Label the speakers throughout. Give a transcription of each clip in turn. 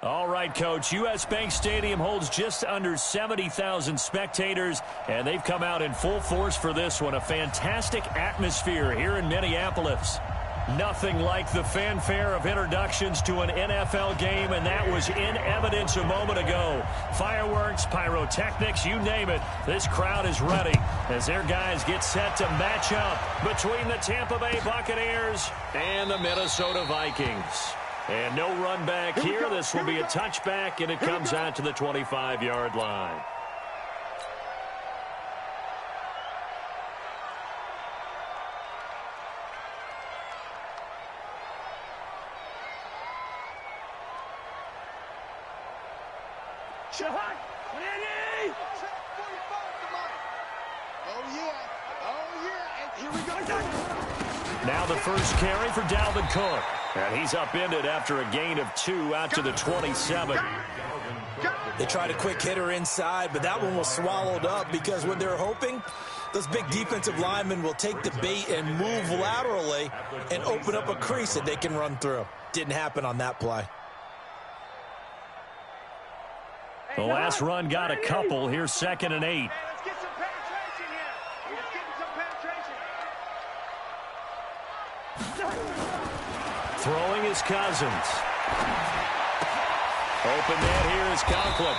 Speaker 1: All right, Coach. U.S. Bank Stadium holds just under 70,000 spectators, and they've come out in full force for this one. A fantastic atmosphere here in Minneapolis. Nothing like the fanfare of introductions to an NFL game, and that was in evidence a moment ago. Fireworks, pyrotechnics, you name it. This crowd is ready as their guys get set to match up between the Tampa Bay Buccaneers and the Minnesota Vikings. And no run back here. This will be a touchback, and it comes out to the 25-yard line.
Speaker 2: Shot! Ready! Oh, yeah. Oh, yeah. And here we go.
Speaker 1: Now the first carry for Dalvin Cook. And he's upended after a gain of 2 out to the 27.
Speaker 3: They tried a quick hitter inside, but that one was swallowed up because when they're hoping, those big defensive linemen will take the bait and move laterally and open up a crease that they can run through. Didn't happen on that play.
Speaker 1: The last run got a couple. Here's 2nd and 8.
Speaker 2: Let's get some penetration here. Let's get some penetration.
Speaker 1: Throwing is Cousins. Open net here is Conklin.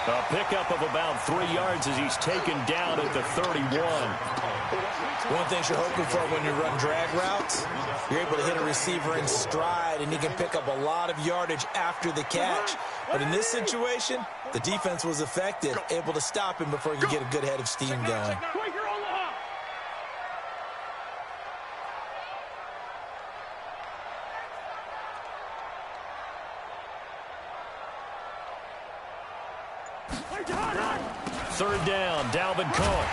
Speaker 1: A pickup of about 3 yards as he's taken down at the 31.
Speaker 3: One thing you're hoping for when you run drag routes, you're able to hit a receiver in stride, and he can pick up a lot of yardage after the catch. But in this situation, the defense was effective, able to stop him before he could get a good head of steam going.
Speaker 1: Third down, Dalvin Cook.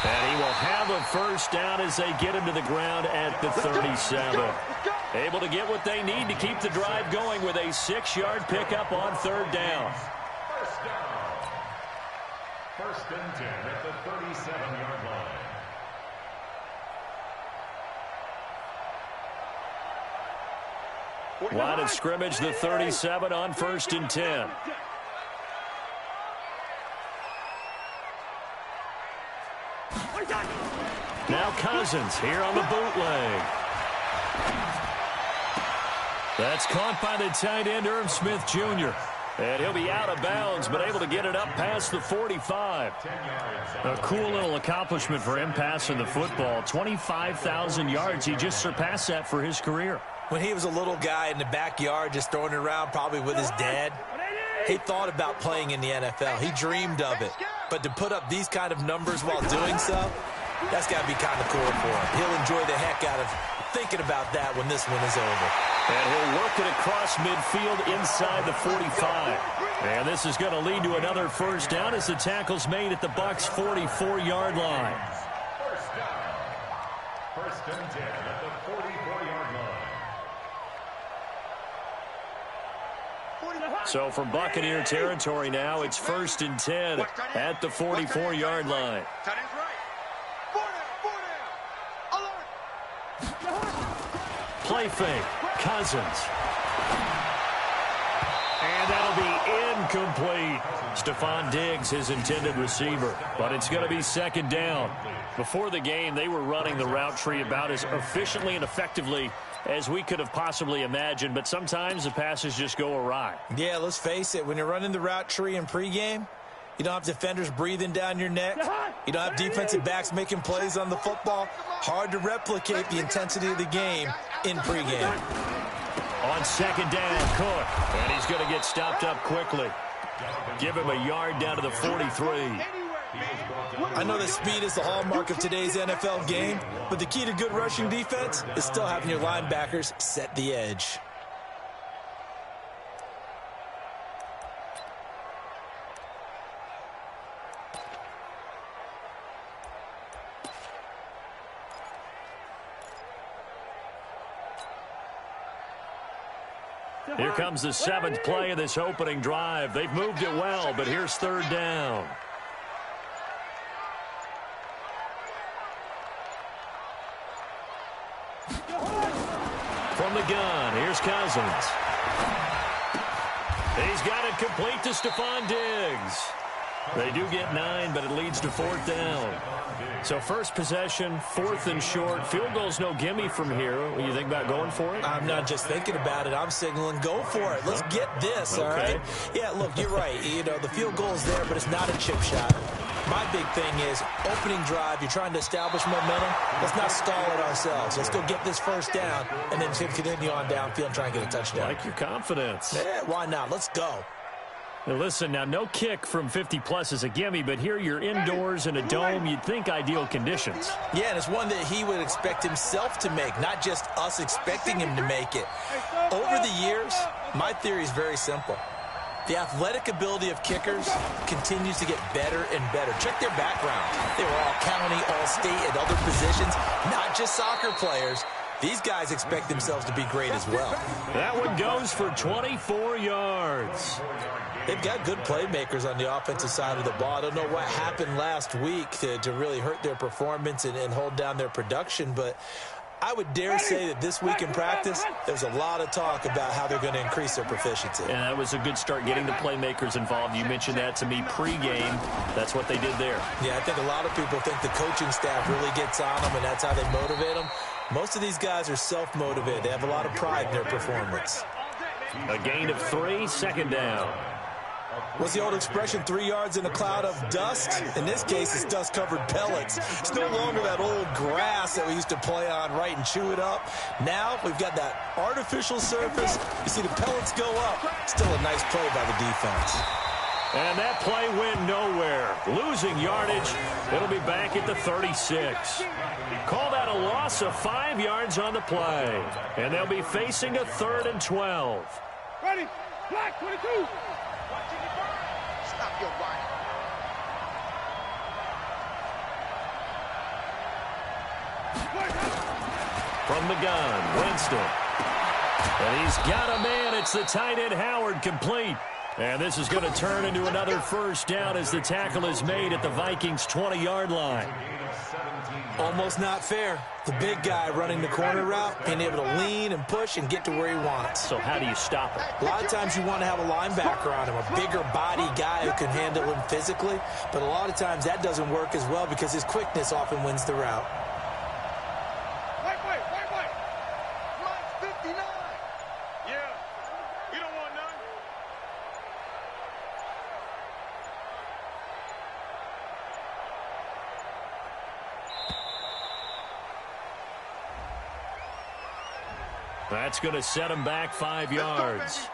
Speaker 1: And he will have a first down as they get him to the ground at the 37. Able to get what they need to keep the drive going with a 6-yard pickup on 3rd down.
Speaker 4: First down. 1st and 10 at the 37-yard line.
Speaker 1: Line of scrimmage, the 37 on 1st and 10. Now Cousins here on the bootleg. That's caught by the tight end, Irv Smith Jr. And he'll be out of bounds, but able to get it up past the 45. A cool little accomplishment for him passing the football. 25,000 yards. He just surpassed that for his career.
Speaker 3: When he was a little guy in the backyard just throwing it around probably with his dad, he thought about playing in the NFL. He dreamed of it. But to put up these kind of numbers while doing so, that's got to be kind of cool for him. He'll enjoy the heck out of thinking about that when this one is over.
Speaker 1: And he'll work it across midfield inside the 45. And this is going to lead to another first down as the tackle's made at the Bucs' 44-yard line.
Speaker 4: First down. 1st and 10 at the 44-yard line.
Speaker 1: So from Buccaneer territory now, it's 1st and 10 at the 44-yard line. Play fake. Cousins. And that'll be incomplete. Stephon Diggs, his intended receiver. But it's going to be 2nd down. Before the game, they were running the route tree about as efficiently and effectively as we could have possibly imagined. But sometimes the passes just go awry.
Speaker 3: Yeah, let's face it. When you're running the route tree in pregame, you don't have defenders breathing down your neck. You don't have defensive backs making plays on the football. Hard to replicate the intensity of the game in pregame.
Speaker 1: On 2nd down, Cook. And he's going to get stopped up quickly. Give him a yard down to the 43.
Speaker 3: I know that speed is the hallmark of today's NFL game, but the key to good rushing defense is still having your linebackers set the edge.
Speaker 1: Here comes the 7th play of this opening drive. They've moved it well, but here's 3rd down. From the gun, here's Cousins. He's got it complete to Stephon Diggs. They do get 9, but it leads to 4th down. So first possession, 4th and short. Field goal's no gimme from here. What do you think about going for it?
Speaker 3: I'm not just thinking about it. I'm signaling go for it. Let's get this, all right? Yeah, look, you're right. You know, the field goal's there, but it's not a chip shot. My big thing is opening drive. You're trying to establish momentum. Let's not stall it ourselves. Let's go get this first down and then continue on downfield and try and get a touchdown.
Speaker 1: Like your confidence.
Speaker 3: Yeah, why not? Let's go.
Speaker 1: Now listen, now no kick from 50-plus is a gimme, but here you're indoors in a dome. You'd think ideal conditions.
Speaker 3: Yeah, and it's one that he would expect himself to make, not just us expecting him to make it. Over the years, my theory is very simple. The athletic ability of kickers continues to get better and better. Check their background. They were all county, all state, and other positions, not just soccer players. These guys expect themselves to be great as well.
Speaker 1: That one goes for 24 yards.
Speaker 3: They've got good playmakers on the offensive side of the ball. I don't know what happened last week to really hurt their performance and hold down their production, but I would dare say that this week in practice, there's a lot of talk about how they're going to increase their proficiency.
Speaker 1: And that was a good start getting the playmakers involved. You mentioned that to me pregame. That's what they did there.
Speaker 3: Yeah, I think a lot of people think the coaching staff really gets on them, and that's how they motivate them. Most of these guys are self-motivated. They have a lot of pride in their performance.
Speaker 1: A gain of 3, second down.
Speaker 3: What's the old expression, 3 yards in a cloud of dust? In this case, it's dust-covered pellets. It's no longer that old grass that we used to play on, right, and chew it up. Now we've got that artificial surface. You see the pellets go up. Still a nice play by the defense.
Speaker 1: And that play went nowhere. Losing yardage. It'll be back at the 36. Call that a loss of 5 yards on the play. And they'll be facing a 3rd and 12.
Speaker 2: Ready? Black 22. Stop your body.
Speaker 1: From the gun, Winston. And he's got a man. It's the tight end, Howard, complete. And this is going to turn into another first down as the tackle is made at the Vikings' 20-yard line.
Speaker 3: Almost not fair. The big guy running the corner route, being able to lean and push and get to where he wants.
Speaker 1: So how do you stop it?
Speaker 3: A lot of times you want to have a linebacker on him, a bigger body guy who can handle him physically. But a lot of times that doesn't work as well because his quickness often wins the route.
Speaker 2: Wait. Mine's 59. Yeah. We don't want none.
Speaker 1: That's going to set them back 5 yards.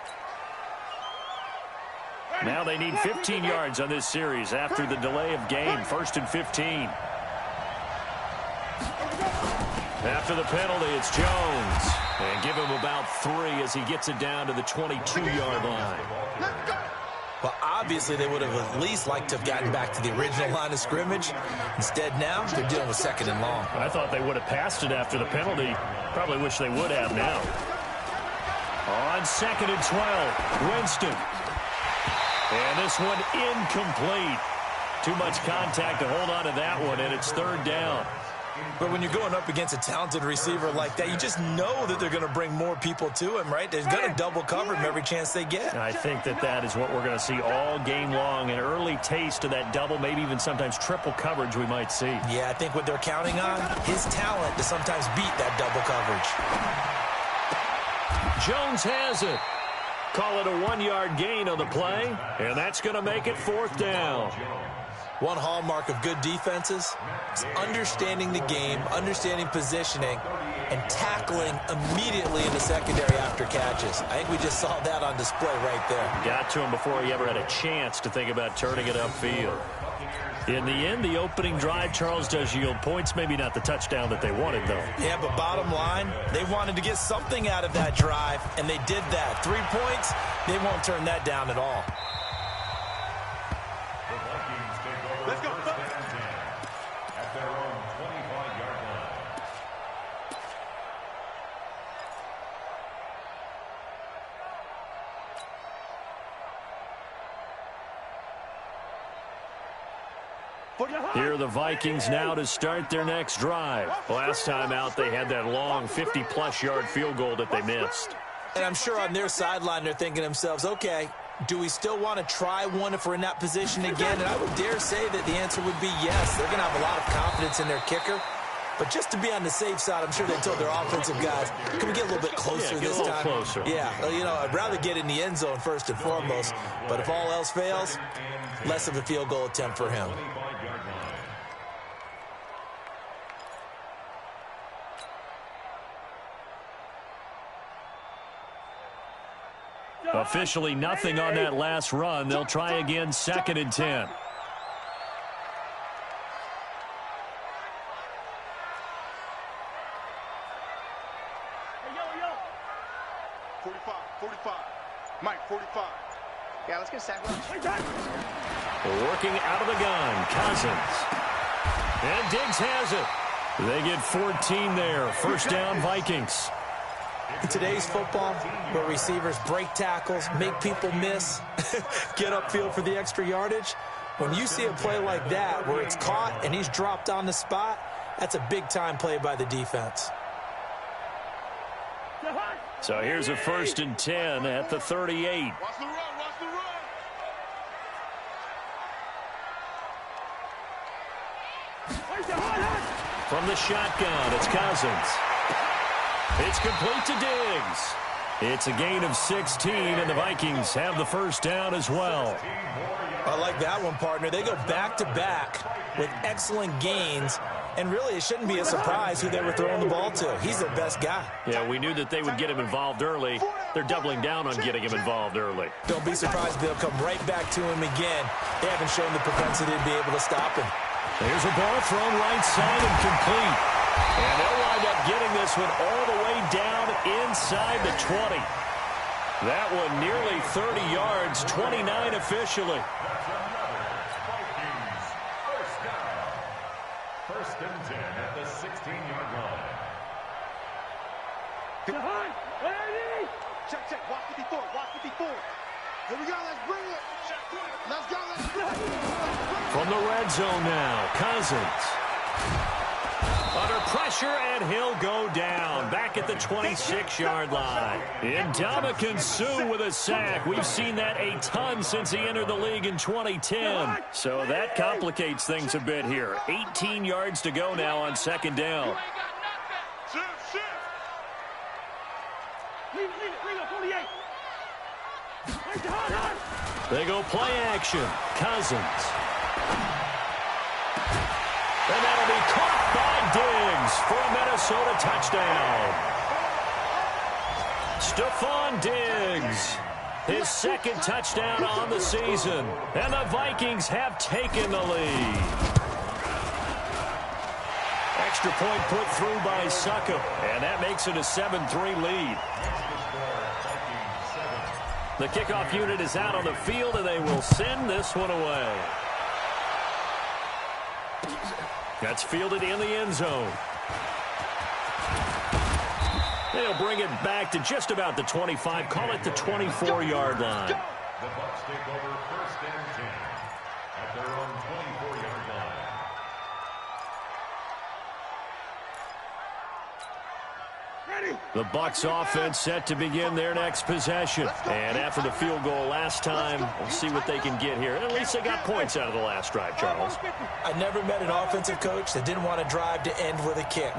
Speaker 1: Now they need 15 yards on this series after the delay of game. 1st and 15. After the penalty, it's Jones. And give him about 3 as he gets it down to the 22-yard line.
Speaker 3: Well, obviously they would have at least liked to have gotten back to the original line of scrimmage. Instead now, they're dealing with 2nd and long.
Speaker 1: I thought they would have passed it after the penalty. Probably wish they would have now. On 2nd and 12, Winston. And this one incomplete. Too much contact to hold on to that one, and it's 3rd down.
Speaker 3: But when you're going up against a talented receiver like that, you just know that they're going to bring more people to him, right? They're going to double cover him every chance they get.
Speaker 1: I think that is what we're going to see all game long. An early taste of that double, maybe even sometimes triple coverage we might see.
Speaker 3: Yeah, I think what they're counting on, his talent to sometimes beat that double coverage.
Speaker 1: Jones has it. Call it a 1-yard gain on the play, and that's going to make it 4th down.
Speaker 3: One hallmark of good defenses is understanding the game, understanding positioning, and tackling immediately in the secondary after catches. I think we just saw that on display right there.
Speaker 1: Got to him before he ever had a chance to think about turning it upfield. In the end, the opening drive, Charles, does yield points. Maybe not the touchdown that they wanted, though.
Speaker 3: Yeah, but bottom line, they wanted to get something out of that drive, and they did that. 3 points, they won't turn that down at all.
Speaker 2: Let's go.
Speaker 4: At their own 25-yard line.
Speaker 1: Here are the Vikings now to start their next drive. Last time out, they had that long 50-plus yard field goal that they missed.
Speaker 3: And I'm sure on their sideline they're thinking to themselves, okay, do we still want to try one if we're in that position again? And I would dare say that the answer would be yes. They're going to have a lot of confidence in their kicker. But just to be on the safe side, I'm sure they told their offensive guys, can we get a little bit closer this time?
Speaker 1: Closer.
Speaker 3: Yeah, you know, I'd rather get in the end zone first and foremost. But if all else fails, less of a field goal attempt for him.
Speaker 1: Officially nothing on that last run. They'll try again, 2nd and 10.
Speaker 2: Mike, 45. Yeah, let's get a sack.
Speaker 1: Working out of the gun, Cousins. And Diggs has it. They get 14 there. 1st down, Vikings.
Speaker 3: In today's football, where receivers break tackles, make people miss, get upfield for the extra yardage, when you see a play like that where it's caught and he's dropped on the spot, that's a big-time play by the defense.
Speaker 1: So here's a 1st and 10 at the 38.
Speaker 2: Watch the run, watch the run.
Speaker 1: From the shotgun, it's Cousins. It's complete to Diggs. It's a gain of 16, and the Vikings have the first down as well.
Speaker 3: I like that one, partner. They go back-to-back with excellent gains, and really it shouldn't be a surprise who they were throwing the ball to. He's their best guy.
Speaker 1: Yeah, we knew that they would get him involved early. They're doubling down on getting him involved early.
Speaker 3: Don't be surprised they'll come right back to him again. They haven't shown the propensity to be able to stop him.
Speaker 1: There's a ball thrown right side and complete. And they'll wind up getting this one all the way down inside the 20. That one nearly 30 yards, 29 officially.
Speaker 4: First and 10 at the 16-yard line.
Speaker 2: Check, check. Watch 54. Watch 54. Here we go. Let's bring it. Let's go. Let's bring it.
Speaker 1: From the red zone now, Cousins. Under pressure, and he'll go down. Back at the 26-yard line. Ndamukong Suh with a sack. We've seen that a ton since he entered the league in 2010. So that complicates things a bit here. 18 yards to go now on 2nd down. They go play action. Cousins. And that'll be caught by Diggs for a Minnesota touchdown. Stephon Diggs, his 2nd touchdown on the season. And the Vikings have taken the lead. Extra point put through by Succop, and that makes it a 7-3 lead. The kickoff unit is out on the field, and they will send this one away. That's fielded in the end zone. They'll bring it back to just about the 25, call it the 24-yard line.
Speaker 4: The Bucs take over 1st and 10 at their own 24-yard line.
Speaker 1: The Bucs offense set to begin their next possession. And after the field goal last time, we'll see what they can get here. At least they got points out of the last drive, Charles.
Speaker 3: I never met an offensive coach that didn't want to drive to end with a kick.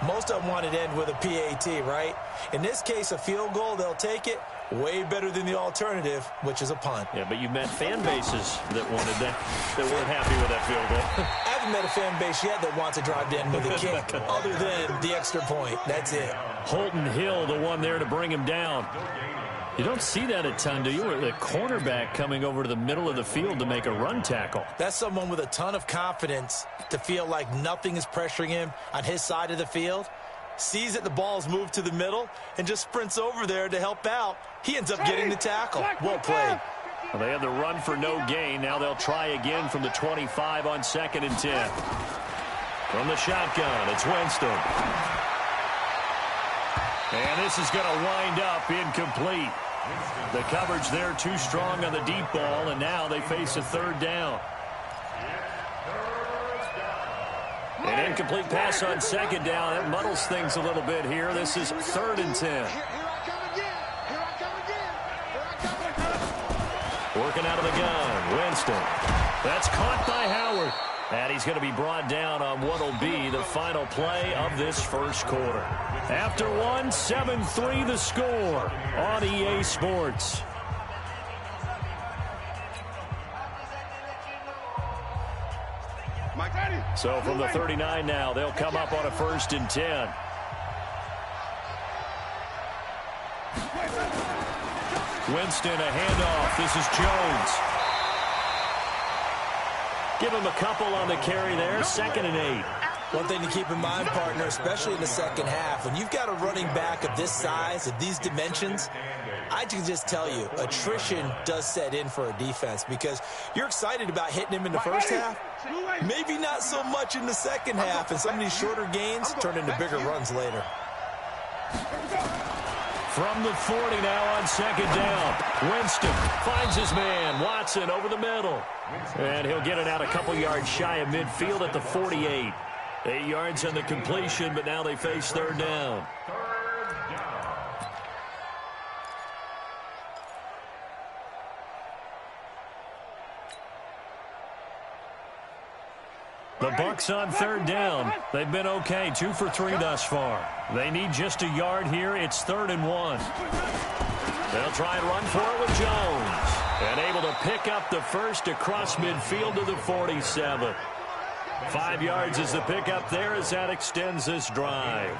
Speaker 3: Most of them wanted to end with a PAT, right? In this case, a field goal, they'll take it. Way better than the alternative, which is a punt.
Speaker 1: Yeah, but you met fan bases that wanted that weren't happy with that field goal.
Speaker 3: I haven't met a fan base yet that wants to drive to end with a kick, other than the extra point. That's it.
Speaker 1: Holton Hill, the one there to bring him down. You don't see that a ton, do you? The cornerback coming over to the middle of the field to make a run tackle.
Speaker 3: That's someone with a ton of confidence to feel like nothing is pressuring him on his side of the field. Sees that the ball's moved to the middle and just sprints over there to help out. He ends up getting the tackle. Well played.
Speaker 1: Well, they had the run for no gain. Now they'll try again from the 25 on 2nd and 10. From the shotgun, it's Winston. And this is going to wind up incomplete. The coverage there too strong on the deep ball, and now they face a 3rd down. An incomplete pass on 2nd down. That muddles things a little bit here. This is 3rd and 10.
Speaker 2: Here I come again. Here I come again. Here I come again.
Speaker 1: Working out of the gun, Winston. That's caught by Howard. And he's going to be brought down on what will be the final play of this first quarter. After one, 7-3 the score on EA Sports. So from the 39 now, they'll come up on a 1st and 10. Winston, a handoff. This is Jones. Give him a couple on the carry there. 2nd and 8.
Speaker 3: One thing to keep in mind, partner, especially in the second half, when you've got a running back of this size, of these dimensions, I can just tell you, attrition does set in for a defense because you're excited about hitting him in the first half. Maybe not so much in the second half, and some of these shorter gains turn into bigger runs later.
Speaker 1: From the 40 now on 2nd down. Winston finds his man. Watson over the middle. And he'll get it out a couple yards shy of midfield at the 48. 8 yards on the completion, but now they face 3rd down. The Bucs on third down. They've been okay, 2 for 3 thus far. They need just a yard here. It's 3rd and 1. They'll try and run for it with Jones. And able to pick up the first across midfield to the 47. 5 yards is the pickup there as that extends this drive.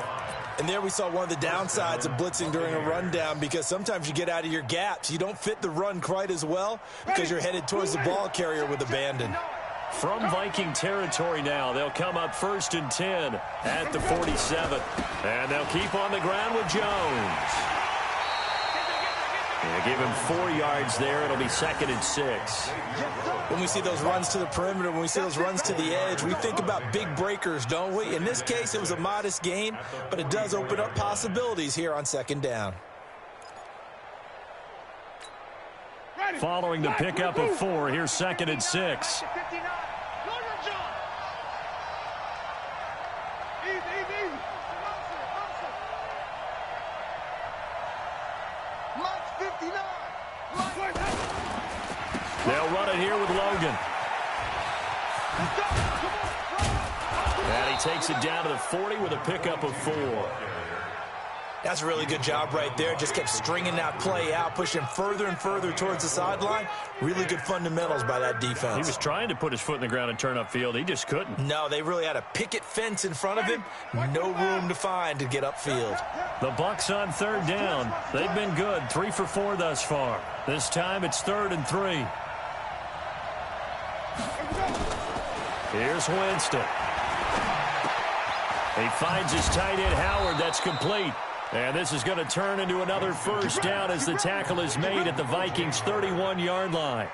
Speaker 3: And there we saw one of the downsides of blitzing during a rundown, because sometimes you get out of your gaps. You don't fit the run quite as well because you're headed towards the ball carrier with abandon.
Speaker 1: From Viking territory now, they'll come up 1st and 10 at the 47. And they'll keep on the ground with Jones. They give him 4 yards there. It'll be 2nd and 6.
Speaker 3: When we see those runs to the perimeter, when we see those runs to the edge, we think about big breakers, don't we? In this case, it was a modest gain, but it does open up possibilities here on 2nd down.
Speaker 1: Following the pickup of 4, here's 2nd and 6. They'll run it here with Logan. And he takes it down to the 40 with a pickup of 4.
Speaker 3: That's a really good job right there. Just kept stringing that play out, pushing further and further towards the sideline. Really good fundamentals by that defense.
Speaker 1: He was trying to put his foot in the ground and turn upfield. He just couldn't.
Speaker 3: No, they really had a picket fence in front of him. No room to find to get upfield.
Speaker 1: The Bucs on 3rd down. They've been good, 3 for 4 thus far. This time it's 3rd and 3. Here's Winston. He finds his tight end, Howard. That's complete. And this is going to turn into another 1st down as the tackle is made at the Vikings' 31-yard line.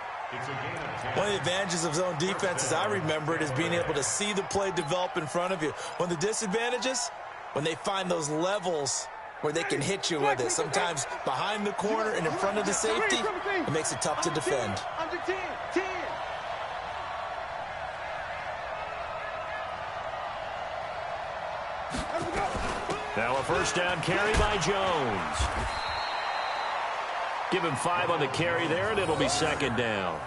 Speaker 3: One of the advantages of zone defense, as I remember it, is being able to see the play develop in front of you. One of the disadvantages, when they find those levels where they can hit you with it, sometimes behind the corner and in front of the safety, it makes it tough to defend.
Speaker 1: Now a 1st down carry by Jones. Give him 5 on the carry there, and it'll be 2nd down.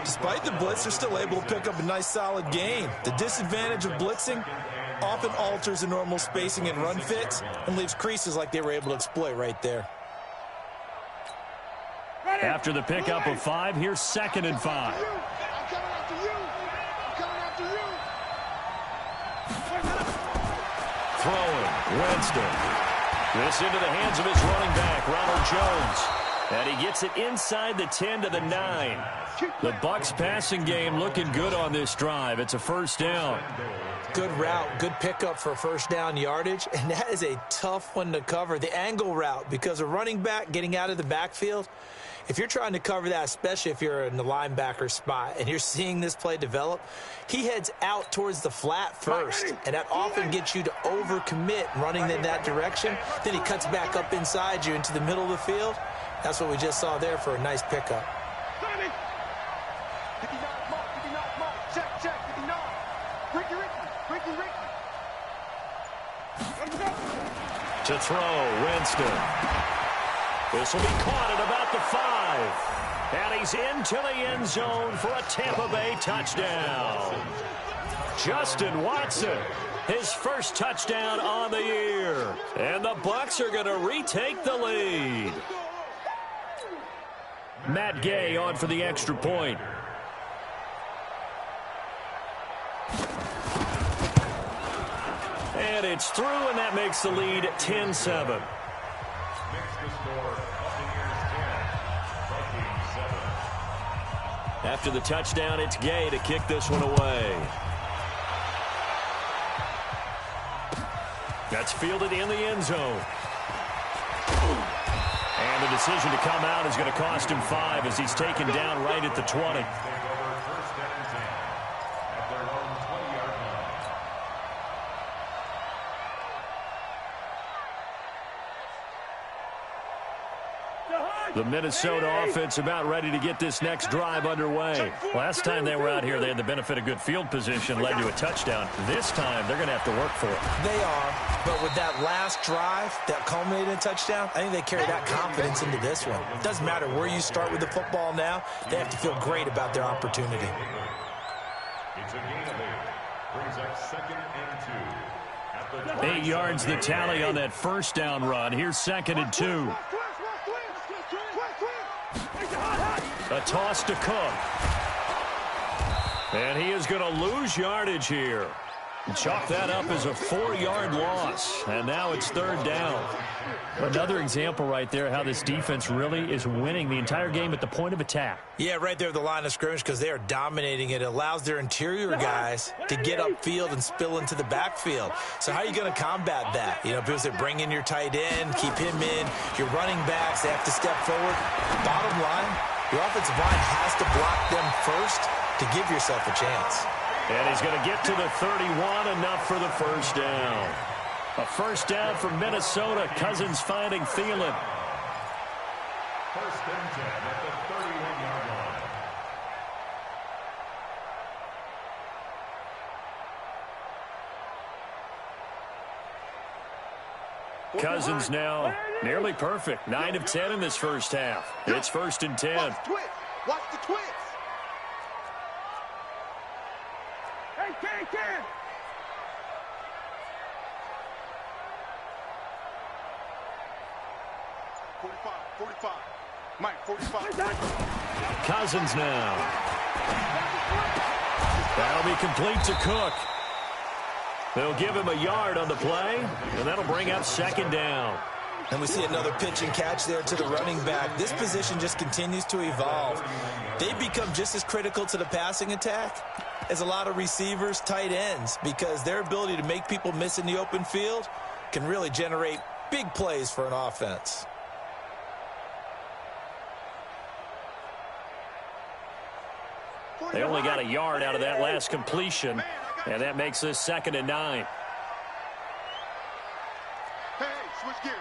Speaker 3: Despite the blitz, they're still able to pick up a nice, solid gain. The disadvantage of blitzing often alters the normal spacing and run fits and leaves creases like they were able to exploit right there.
Speaker 1: After the pickup of 5, here's 2nd and 5. Throwing, Winston. This into the hands of his running back, Ronald Jones. And he gets it inside the 10 to the 9. The Bucs passing game looking good on this drive. It's a 1st down.
Speaker 3: Good route, good pickup for 1st down yardage, and that is a tough one to cover. The angle route, because a running back getting out of the backfield, if you're trying to cover that, especially if you're in the linebacker spot and you're seeing this play develop, he heads out towards the flat first, and that often gets you to overcommit running in that direction. Then he cuts back up inside you into the middle of the field. That's what we just saw there for a nice pickup.
Speaker 1: To throw, Winston. This will be caught at about the 5. And he's into the end zone for a Tampa Bay touchdown. Justin Watson, his 1st touchdown on the year. And the Bucs are going to retake the lead. Matt Gay on for the extra point. And it's through, and that makes the lead 10-7. After the touchdown, it's Gay to kick this one away. That's fielded in the end zone. And the decision to come out is going to cost him 5 as he's taken down right at the 20. The Minnesota offense about ready to get this next drive underway. Last time they were out here, they had the benefit of good field position, led to a touchdown. This time, they're going to have to work for it.
Speaker 3: They are, but with that last drive that culminated in a touchdown, I think they carry that confidence into this one. It doesn't matter where you start with the football now. They have to feel great about their opportunity.
Speaker 4: It's a gain of 8. Brings up 2nd and 2. At the
Speaker 1: 8 yards the tally on that first down run. Here's 2nd and 2. A toss to Cook. And he is going to lose yardage here. Chalk that up as a 4-yard loss. And now it's 3rd down. Another example right there how this defense really is winning the entire game at the point of attack.
Speaker 3: Yeah, right there at the line of scrimmage because they are dominating it. It allows their interior guys to get upfield and spill into the backfield. So how are you going to combat that? You know, because they bring in your tight end, keep him in. Your running backs, they have to step forward. Bottom line, your offensive line has to block them first to give yourself a chance.
Speaker 1: And he's going to get to the 31, enough for the first down. A first down for Minnesota. Cousins finding Thielen.
Speaker 4: 1st and 10 at the 31-yard line.
Speaker 1: Cousins now nearly perfect. 9 of 10 in this first half. It's 1st and 10.
Speaker 2: Watch the twist. Watch the twist. Hey, 45. Mike, 45.
Speaker 1: Cousins now. That'll be complete to Cook. They'll give him a yard on the play, and that'll bring up 2nd down.
Speaker 3: And we see another pitch and catch there to the running back. This position just continues to evolve. They become just as critical to the passing attack as a lot of receivers, tight ends, because their ability to make people miss in the open field can really generate big plays for an offense.
Speaker 1: They only got a yard out of that last completion, and that makes this 2nd and 9.
Speaker 2: Hey, switch gears.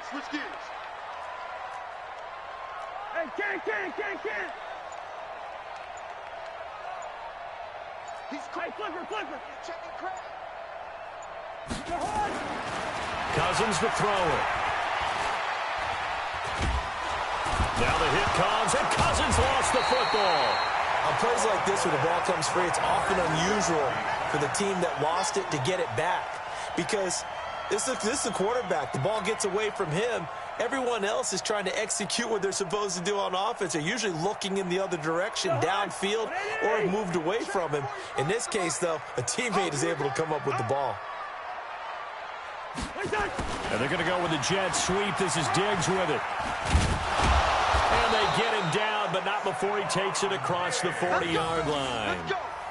Speaker 2: Hey, can't. He's flipper. Checking crap.
Speaker 1: Cousins to throw it. Now the hit comes, and Cousins lost the football.
Speaker 3: On plays like this where the ball comes free, it's often unusual for the team that lost it to get it back. Because this is the quarterback. The ball gets away from him. Everyone else is trying to execute what they're supposed to do on offense. They're usually looking in the other direction, downfield, or have moved away from him. In this case, though, a teammate is able to come up with the ball.
Speaker 1: And they're going to go with a jet sweep. This is Diggs with it. And they get him down, but not before he takes it across the 40-yard line.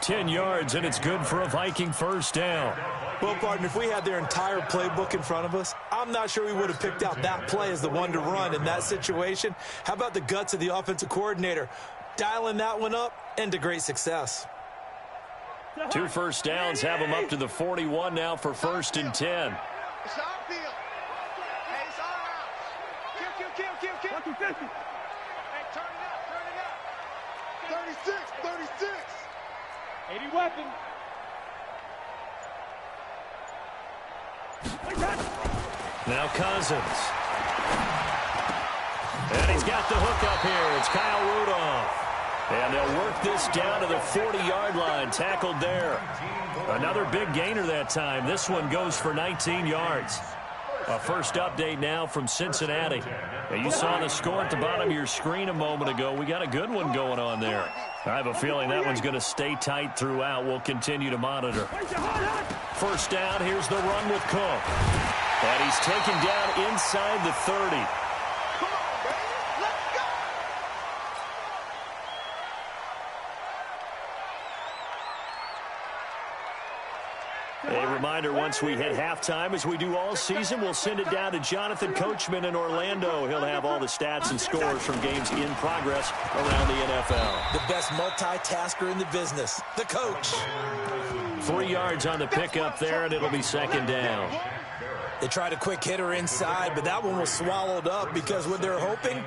Speaker 1: 10 yards, and it's good for a Viking first down.
Speaker 3: Well, partner, if we had their entire playbook in front of us, I'm not sure we would have picked out that play as the one to run in that situation. How about the guts of the offensive coordinator? Dialing that one up into great success.
Speaker 1: 2 first downs have them up to the 41 now for 1st and 10.
Speaker 2: It's our field. Hey, it's our house. Kill. 50. Hey, turn it up. 36. 80 weapon.
Speaker 1: Now Cousins. And he's got the hook up here. It's Kyle Rudolph. And they'll work this down to the 40-yard line. Tackled there. Another big gainer that time. This one goes for 19 yards. A first update now from Cincinnati. And you saw the score at the bottom of your screen a moment ago. We got a good one going on there. I have a feeling that one's going to stay tight throughout. We'll continue to monitor. First down, here's the run with Cook. And he's taken down inside the 30. A reminder, once we hit halftime, as we do all season, we'll send it down to Jonathan Coachman in Orlando. He'll have all the stats and scores from games in progress around the NFL.
Speaker 3: The best multitasker in the business, the coach.
Speaker 1: 3 yards on the pickup there, and it'll be 2nd down.
Speaker 3: They tried a quick hitter inside, but that one was swallowed up because what they're hoping,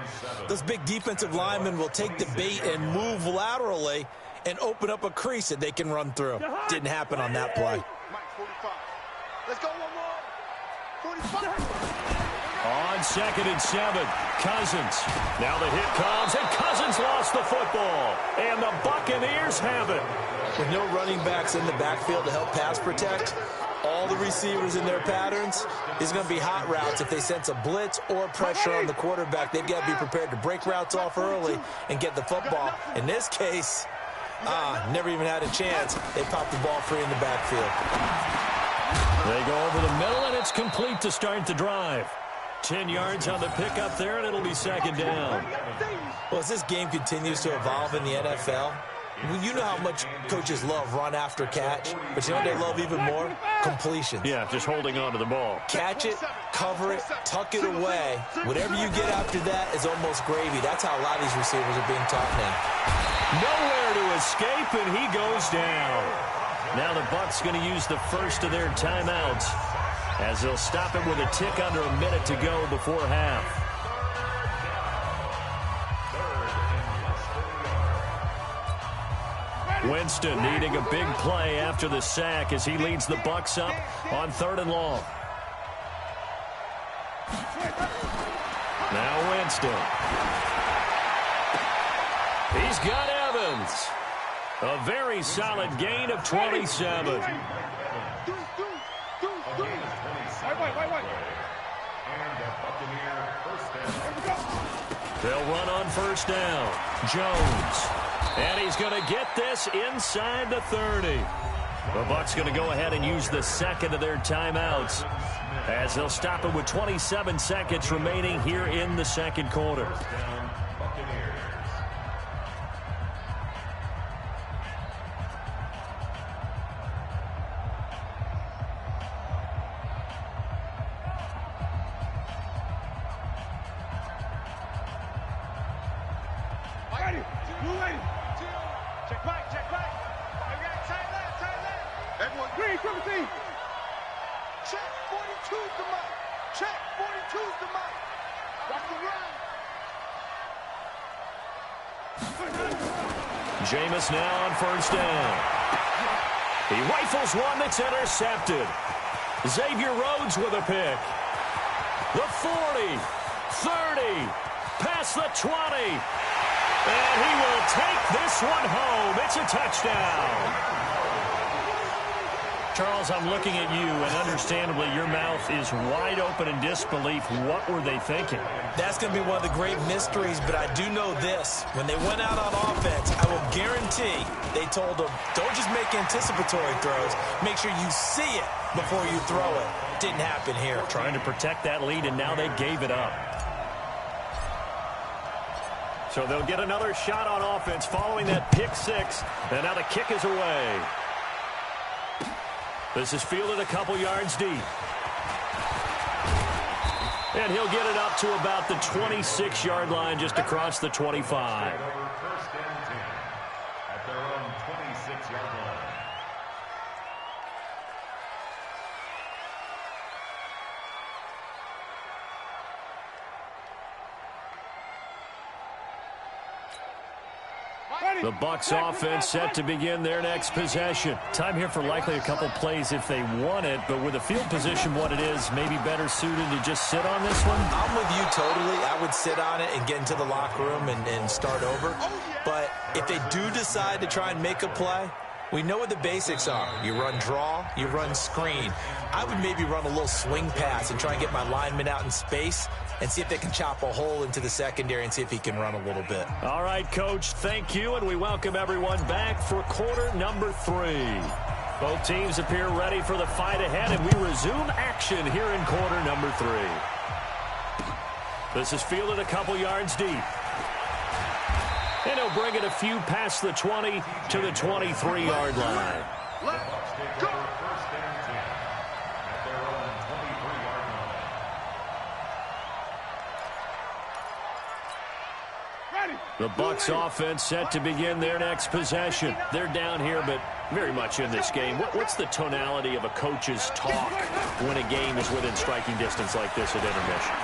Speaker 3: those big defensive linemen will take the bait and move laterally and open up a crease that they can run through. Didn't happen on that play.
Speaker 2: Mike, 45. Let's go one more. 45.
Speaker 1: On 2nd and 7, Cousins. Now the hit comes, and Cousins Someone's lost the football, and the Buccaneers have it.
Speaker 3: With no running backs in the backfield to help pass protect, all the receivers in their patterns, is going to be hot routes. If they sense a blitz or pressure on the quarterback, they've got to be prepared to break routes off early and get the football. In this case, never even had a chance. They popped the ball free in the backfield.
Speaker 1: They go over the middle, and it's complete to start the drive. 10 yards on the pickup there, and it'll be second down.
Speaker 3: Well, as this game continues to evolve in the NFL, you know how much coaches love run after catch, but you know what they love even more? Completions.
Speaker 1: Yeah, just holding on to the ball.
Speaker 3: Catch it, cover it, tuck it away. Whatever you get after that is almost gravy. That's how a lot of these receivers are being taught now.
Speaker 1: Nowhere to escape, and he goes down. Now the Bucs going to use the first of their timeouts as they'll stop it with a tick under a minute to go before half. Winston needing a big play after the sack as he leads the Bucs up on 3rd and long. Now Winston. He's got Evans. A very solid gain of 27. They'll run on first down. Jones. And he's going to get this inside the 30. The Bucs going to go ahead and use the second of their timeouts as they'll stop it with 27 seconds remaining here in the second quarter. Jameis now on first down. He rifles one that's intercepted. Xavier Rhodes with a pick. The 40, 30, past the 20. And he will take this one home. It's a touchdown. Charles, I'm looking at you, and understandably, your mouth is wide open in disbelief. What were they thinking?
Speaker 3: That's going to be one of the great mysteries, but I do know this. When they went out on offense, I will guarantee they told them, don't just make anticipatory throws. Make sure you see it before you throw it. Didn't happen here.
Speaker 1: Trying to protect that lead, and now they gave it up. So they'll get another shot on offense following that pick six, and now the kick is away. This is fielded a couple yards deep. And he'll get it up to about the 26-yard line, just across the 25.
Speaker 4: First and 10 at their own 26-yard line.
Speaker 1: The Bucs offense set to begin their next possession. Time here for likely a couple plays if they want it, but with the field position what it is, maybe better suited to just sit on this one?
Speaker 3: I'm with you totally. I would sit on it and get into the locker room and start over. But if they do decide to try and make a play, we know what the basics are. You run draw, you run screen. I would maybe run a little swing pass and try and get my lineman out in space and see if they can chop a hole into the secondary and see if he can run a little bit.
Speaker 1: All right, Coach, thank you, and we welcome everyone back for quarter number 3. Both teams appear ready for the fight ahead, and we resume action here in quarter number 3. This is fielded a couple yards deep. And he'll bring it a few past the 20 to the 23-yard line.
Speaker 4: Let's go. First and 10 at their own 23-yard line.
Speaker 1: The Bucs offense set to begin their next possession. They're down here, but very much in this game. What's the tonality of a coach's talk when a game is within striking distance like this at intermission?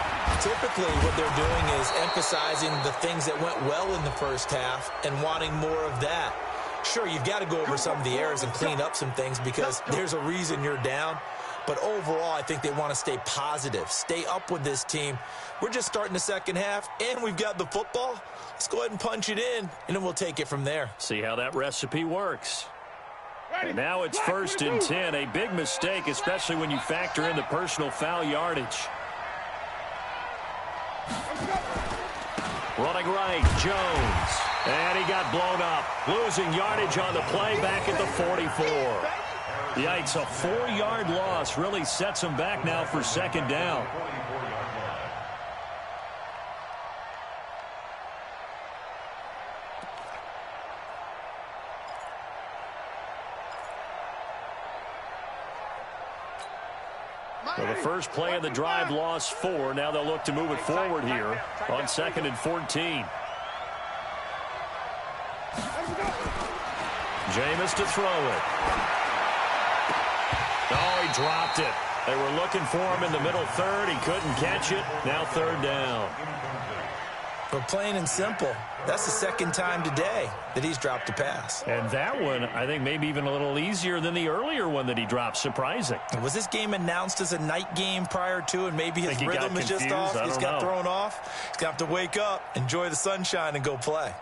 Speaker 3: Typically, what they're doing is emphasizing the things that went well in the first half and wanting more of that. Sure, you've got to go over some of the errors and clean up some things because there's a reason you're down. But overall, I think they want to stay positive, stay up with this team. We're just starting the second half, and we've got the football. Let's go ahead and punch it in, and then we'll take it from there.
Speaker 1: See how that recipe works. And now it's 1st and 10. A big mistake, especially when you factor in the personal foul yardage. Running right, Jones. And he got blown up. Losing yardage on the play back at the 44. Yikes, a 4-yard loss really sets him back now for 2nd down. Well, the first play of the drive lost 4. Now they'll look to move it forward here on 2nd and 14. Jameis to throw it. Oh, he dropped it. They were looking for him in the middle third. He couldn't catch it. Now 3rd down.
Speaker 3: But plain and simple, that's the 2nd time today that he's dropped a pass.
Speaker 1: And that one, I think, maybe even a little easier than the earlier one that he dropped. Surprising.
Speaker 3: Was this game announced as a night game prior to, and maybe his rhythm is just off? He's got thrown off. He's got to wake up, enjoy the sunshine, and go play.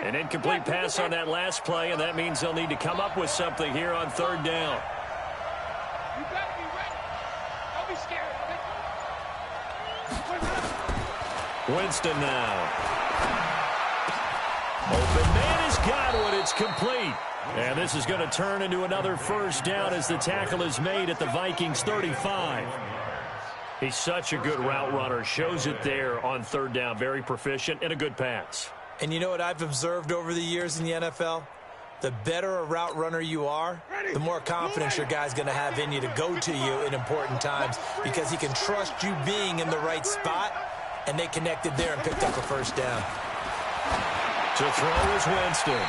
Speaker 1: An incomplete pass on that last play, and that means they'll need to come up with something here on 3rd down.
Speaker 2: You better be ready. Don't be scared.
Speaker 1: Winston now. Open man has got one. It's complete. And this is going to turn into another 1st down as the tackle is made at the Vikings 35. He's such a good route runner. Shows it there on 3rd down. Very proficient and a good pass.
Speaker 3: And you know what I've observed over the years in the NFL? The better a route runner you are, the more confidence your guy's going to have in you to go to you in important times because he can trust you being in the right spot, and they connected there and picked up a 1st down.
Speaker 1: To throw is Winston.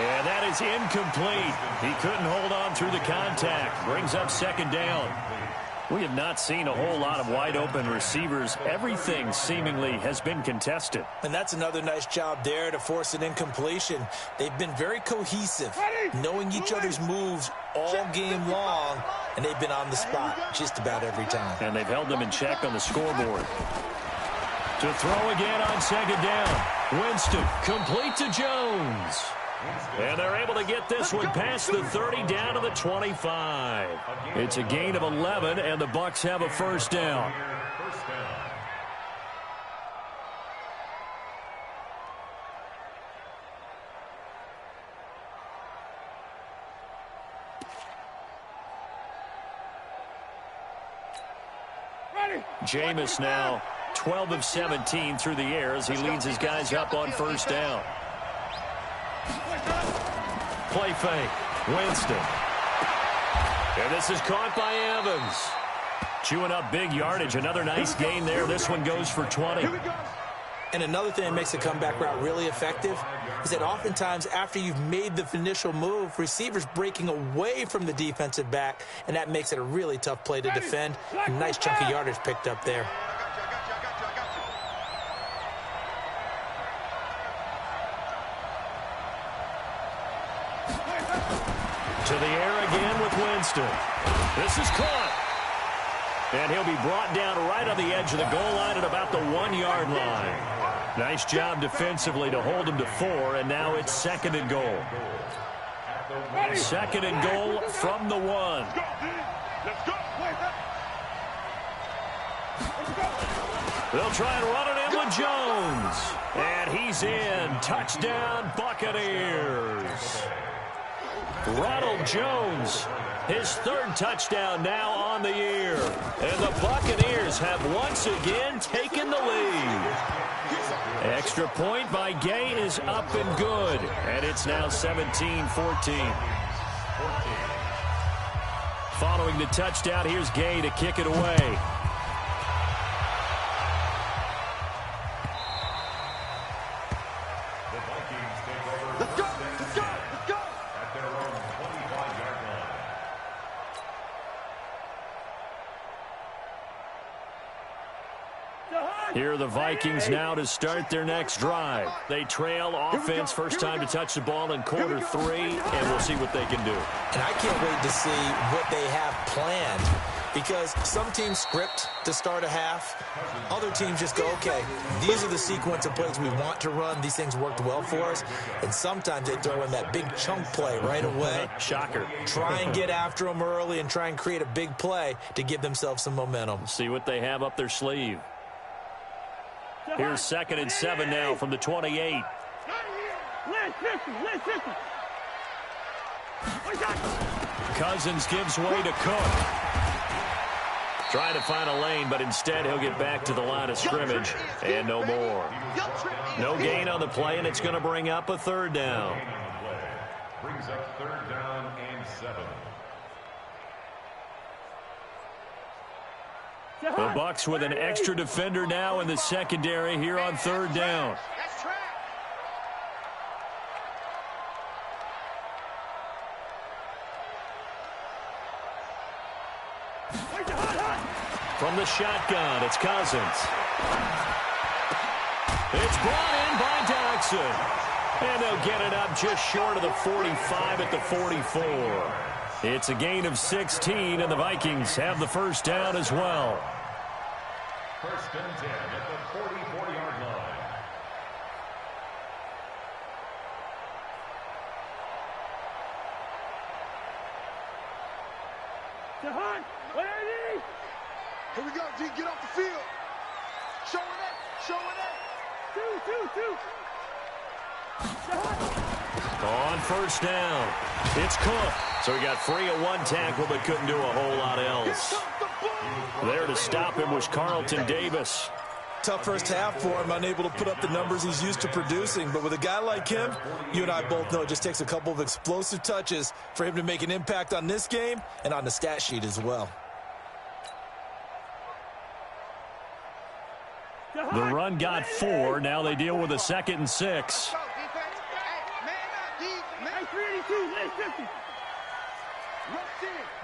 Speaker 1: And that is incomplete. He couldn't hold on through the contact. Brings up 2nd down. We have not seen a whole lot of wide-open receivers. Everything seemingly has been contested.
Speaker 3: And that's another nice job there to force an incompletion. They've been very cohesive, knowing each other's moves all game long, and they've been on the spot just about every time.
Speaker 1: And they've held them in check on the scoreboard. To throw again on 2nd down. Winston complete to Jones. And they're able to get this one past the 30 down to the 25. It's a gain of 11, and the Bucs have a 1st down. Jameis now 12 of 17 through the air as he leads his guys up on 1st down. Play fake. Winston. And this is caught by Evans. Chewing up big yardage. Another nice gain there. This one goes for 20.
Speaker 3: And another thing that makes a comeback route really effective is that oftentimes after you've made the initial move, receivers breaking away from the defensive back, and that makes it a really tough play to defend. A nice chunk of yardage picked up there.
Speaker 1: To the air again with Winston. This is caught. And he'll be brought down right on the edge of the goal line at about the 1-yard line. Nice job defensively to hold him to 4, and now it's 2nd and goal. 2nd and goal from the 1. They'll try and run it in with Jones. And he's in. Touchdown, Buccaneers. Ronald Jones, his 3rd touchdown now on the year. And the Buccaneers have once again taken the lead. Extra point by Gay is up and good. And it's now 17-14. Following the touchdown, here's Gay to kick it away. the Vikings now to start their next drive. They trail offense, first time to touch the ball in quarter 3, and we'll see what they can do.
Speaker 3: And I can't wait to see what they have planned, because some teams script to start a half. Other teams just go, okay, these are the sequence of plays we want to run. These things worked well for us. And sometimes they throw in that big chunk play right away.
Speaker 1: Shocker.
Speaker 3: Try and get after them early and try and create a big play to give themselves some momentum.
Speaker 1: See what they have up their sleeve. Here's 2nd and 7 now from the 28. Cousins gives way to Cook. Trying to find a lane, but instead he'll get back to the line of scrimmage and no more. No gain on the play, and it's going to bring up a 3rd down.
Speaker 4: Brings up 3rd down and 7.
Speaker 1: The Bucs with an extra defender now in the secondary here on 3rd down. From the shotgun, it's Cousins. It's brought in by Jackson. And they'll get it up just short of the 45 at the 44. It's a gain of 16, and the Vikings have the 1st down as well.
Speaker 4: 1st and 10 at the 44-yard line.
Speaker 2: Here we go, D. Get off the field. Showing it. Showing it.
Speaker 1: On 1st down, it's Cook. So he got free of 1 tackle, but couldn't do a whole lot else. There to stop him was Carlton Davis.
Speaker 3: Tough first half for him, unable to put up the numbers he's used to producing. But with a guy like him, you and I both know it just takes a couple of explosive touches for him to make an impact on this game and on the stat sheet as well.
Speaker 1: The run got 4. Now they deal with a 2nd and 6.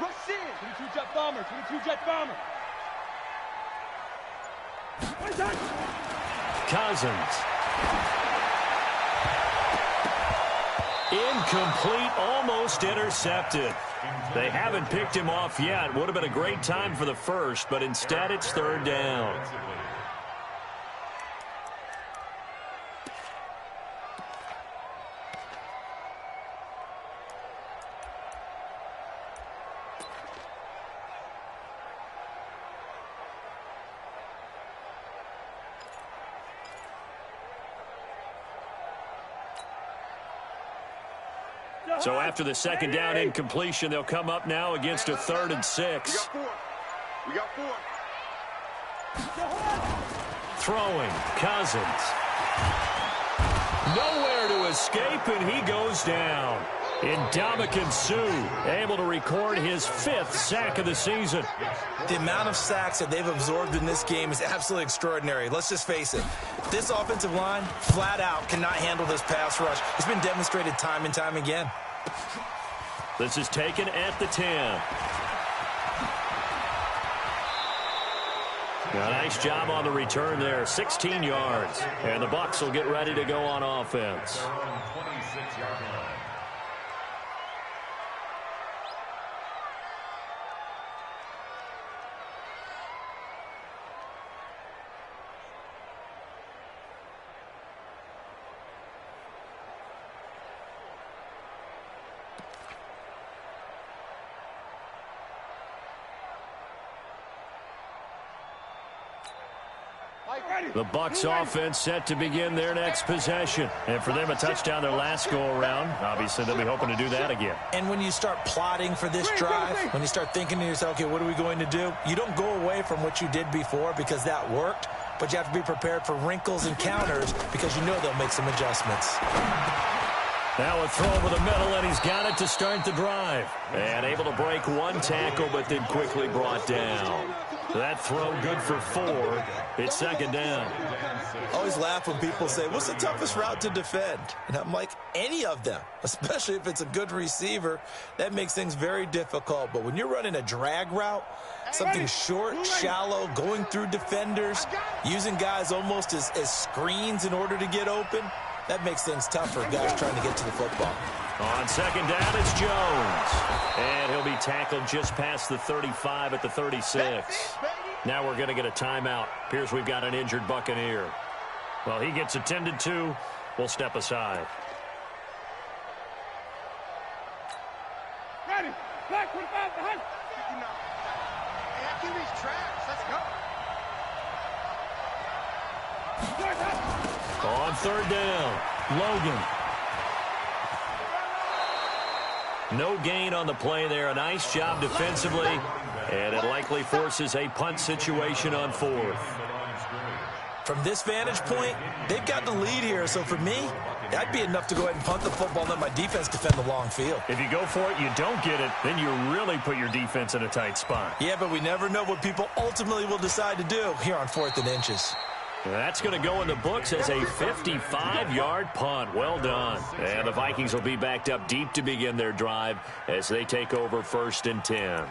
Speaker 2: Rush in. 22 jet bomber. 22 jet bomber.
Speaker 1: Cousins. Incomplete, almost intercepted. They haven't picked him off yet. Would have been a great time for the 1st, but instead it's 3rd down. So after the 2nd down incompletion, they'll come up now against a 3rd and 6.
Speaker 2: We got 4.
Speaker 1: Throwing, Cousins. Nowhere to escape, and he goes down. Ndamukong Suh able to record his 5th sack of the season.
Speaker 3: The amount of sacks that they've absorbed in this game is absolutely extraordinary. Let's just face it. This offensive line, flat out, cannot handle this pass rush. It's been demonstrated time and time again.
Speaker 1: This is taken at the 10. A nice job on the return there, 16 yards. And the Bucs will get ready to go on offense.
Speaker 4: 26-yard line.
Speaker 1: The Bucs offense set to begin their next possession. And for them, a touchdown their last go-around. Obviously, they'll be hoping to do that again.
Speaker 3: And when you start plotting for this drive, when you start thinking to yourself, okay, what are we going to do? You don't go away from what you did before because that worked, but you have to be prepared for wrinkles and counters because you know they'll make some adjustments.
Speaker 1: Now a throw over the middle, and he's got it to start the drive. And able to break one tackle, but then quickly brought down. That throw good for 4. It's second down.
Speaker 3: I always laugh when people say, what's the toughest route to defend? And I'm like, any of them, especially if it's a good receiver. That makes things very difficult. But when you're running a drag route, something short, shallow, going through defenders, using guys almost as screens in order to get open, that makes things tough for guys trying to get to the football.
Speaker 1: On second down, it's Jones. And he'll be tackled just past the 35 at the 36. Now we're going to get a timeout. Appears we've got an injured Buccaneer. Well, he gets attended to. We'll step aside.
Speaker 2: Ready. Black 45 behind. 59. Hey, that QB's trash. Let's go.
Speaker 1: On third down, Logan. No gain on the play there. A nice job defensively. And it likely forces a punt situation on 4th.
Speaker 3: From this vantage point, they've got the lead here. So for me, that'd be enough to go ahead and punt the football and let my defense defend the long field.
Speaker 1: If you go for it, you don't get it, then you really put your defense in a tight spot.
Speaker 3: Yeah, but we never know what people ultimately will decide to do here on 4th and inches.
Speaker 1: That's going to go in the books as a 55-yard punt. Well done. And the Vikings will be backed up deep to begin their drive as they take over 1st and 10.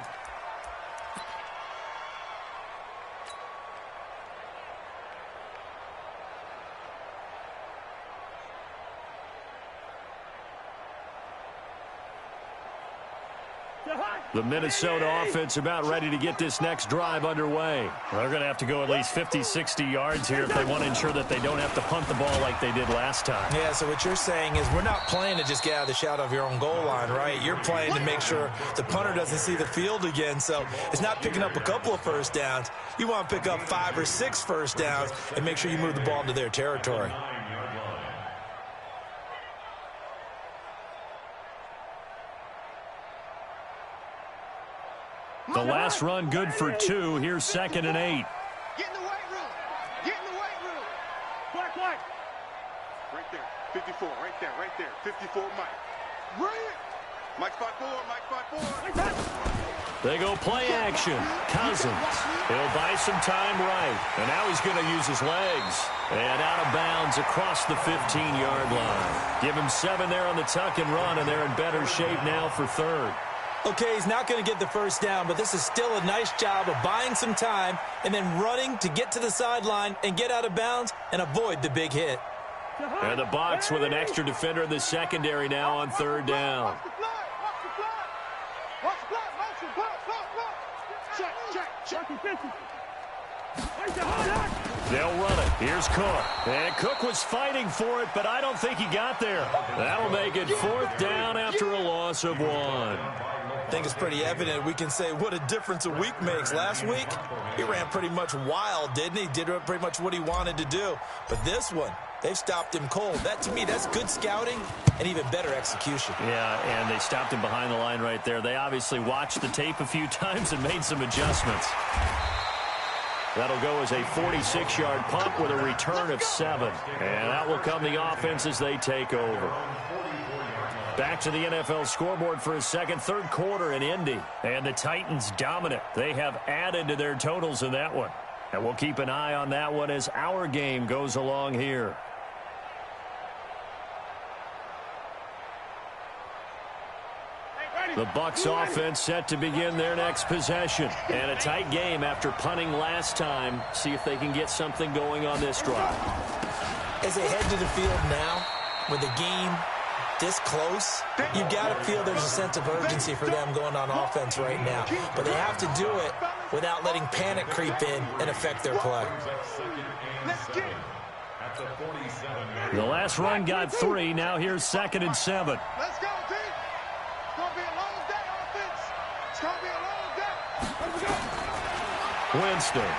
Speaker 1: The Minnesota offense about ready to get this next drive underway. They're going to have to go at least 50, 60 yards here if they want to ensure that they don't have to punt the ball like they did last time.
Speaker 3: Yeah, so what you're saying is we're not playing to just get out of the shadow of your own goal line, right? You're playing to make sure the punter doesn't see the field again. So it's not picking up a couple of first downs. You want to pick up 5 or 6 first downs and make sure you move the ball into their territory.
Speaker 1: The last run good for 2. Here's 2nd and 8.
Speaker 2: Get in the weight room. Get in the weight room. Black. Right there. 54. Right there. 54, Mike. Bring it. Mike spot 4.
Speaker 1: They go play action. Cousins. He'll buy some time right. And now he's going to use his legs. And out of bounds across the 15-yard line. Give him 7 there on the tuck and run, and they're in better shape now for 3rd.
Speaker 3: Okay, he's not going to get the first down, but this is still a nice job of buying some time and then running to get to the sideline and get out of bounds and avoid the big hit.
Speaker 1: And the Bucs with an extra defender in the secondary now on 3rd down. They'll run it. Here's Cook. And Cook was fighting for it, but I don't think he got there. That'll make it 4th down after a loss of 1.
Speaker 3: I think it's pretty evident. We can say what a difference a week makes. Last week, he ran pretty much wild, didn't he? Did pretty much what he wanted to do. But this one, they've stopped him cold. That, to me, that's good scouting and even better execution.
Speaker 1: Yeah, and they stopped him behind the line right there. They obviously watched the tape a few times and made some adjustments. That'll go as a 46-yard punt with a return of 7. And that will come the offense as they take over. Back to the NFL scoreboard for a second, 3rd quarter in Indy. And the Titans dominant. They have added to their totals in that one. And we'll keep an eye on that one as our game goes along here. The Bucs offense set to begin their next possession. And a tight game after punting last time. See if they can get something going on this drive.
Speaker 3: As they head to the field now, with the game this close, you've got to feel there's a sense of urgency for them going on offense right now. But they have to do it without letting panic creep in and affect their play.
Speaker 1: The last run got 3. Now here's 2nd and 7.
Speaker 2: Let's go, team. It's going to be a long day, offense. It's going to be a long day. Let's go.
Speaker 1: Winston.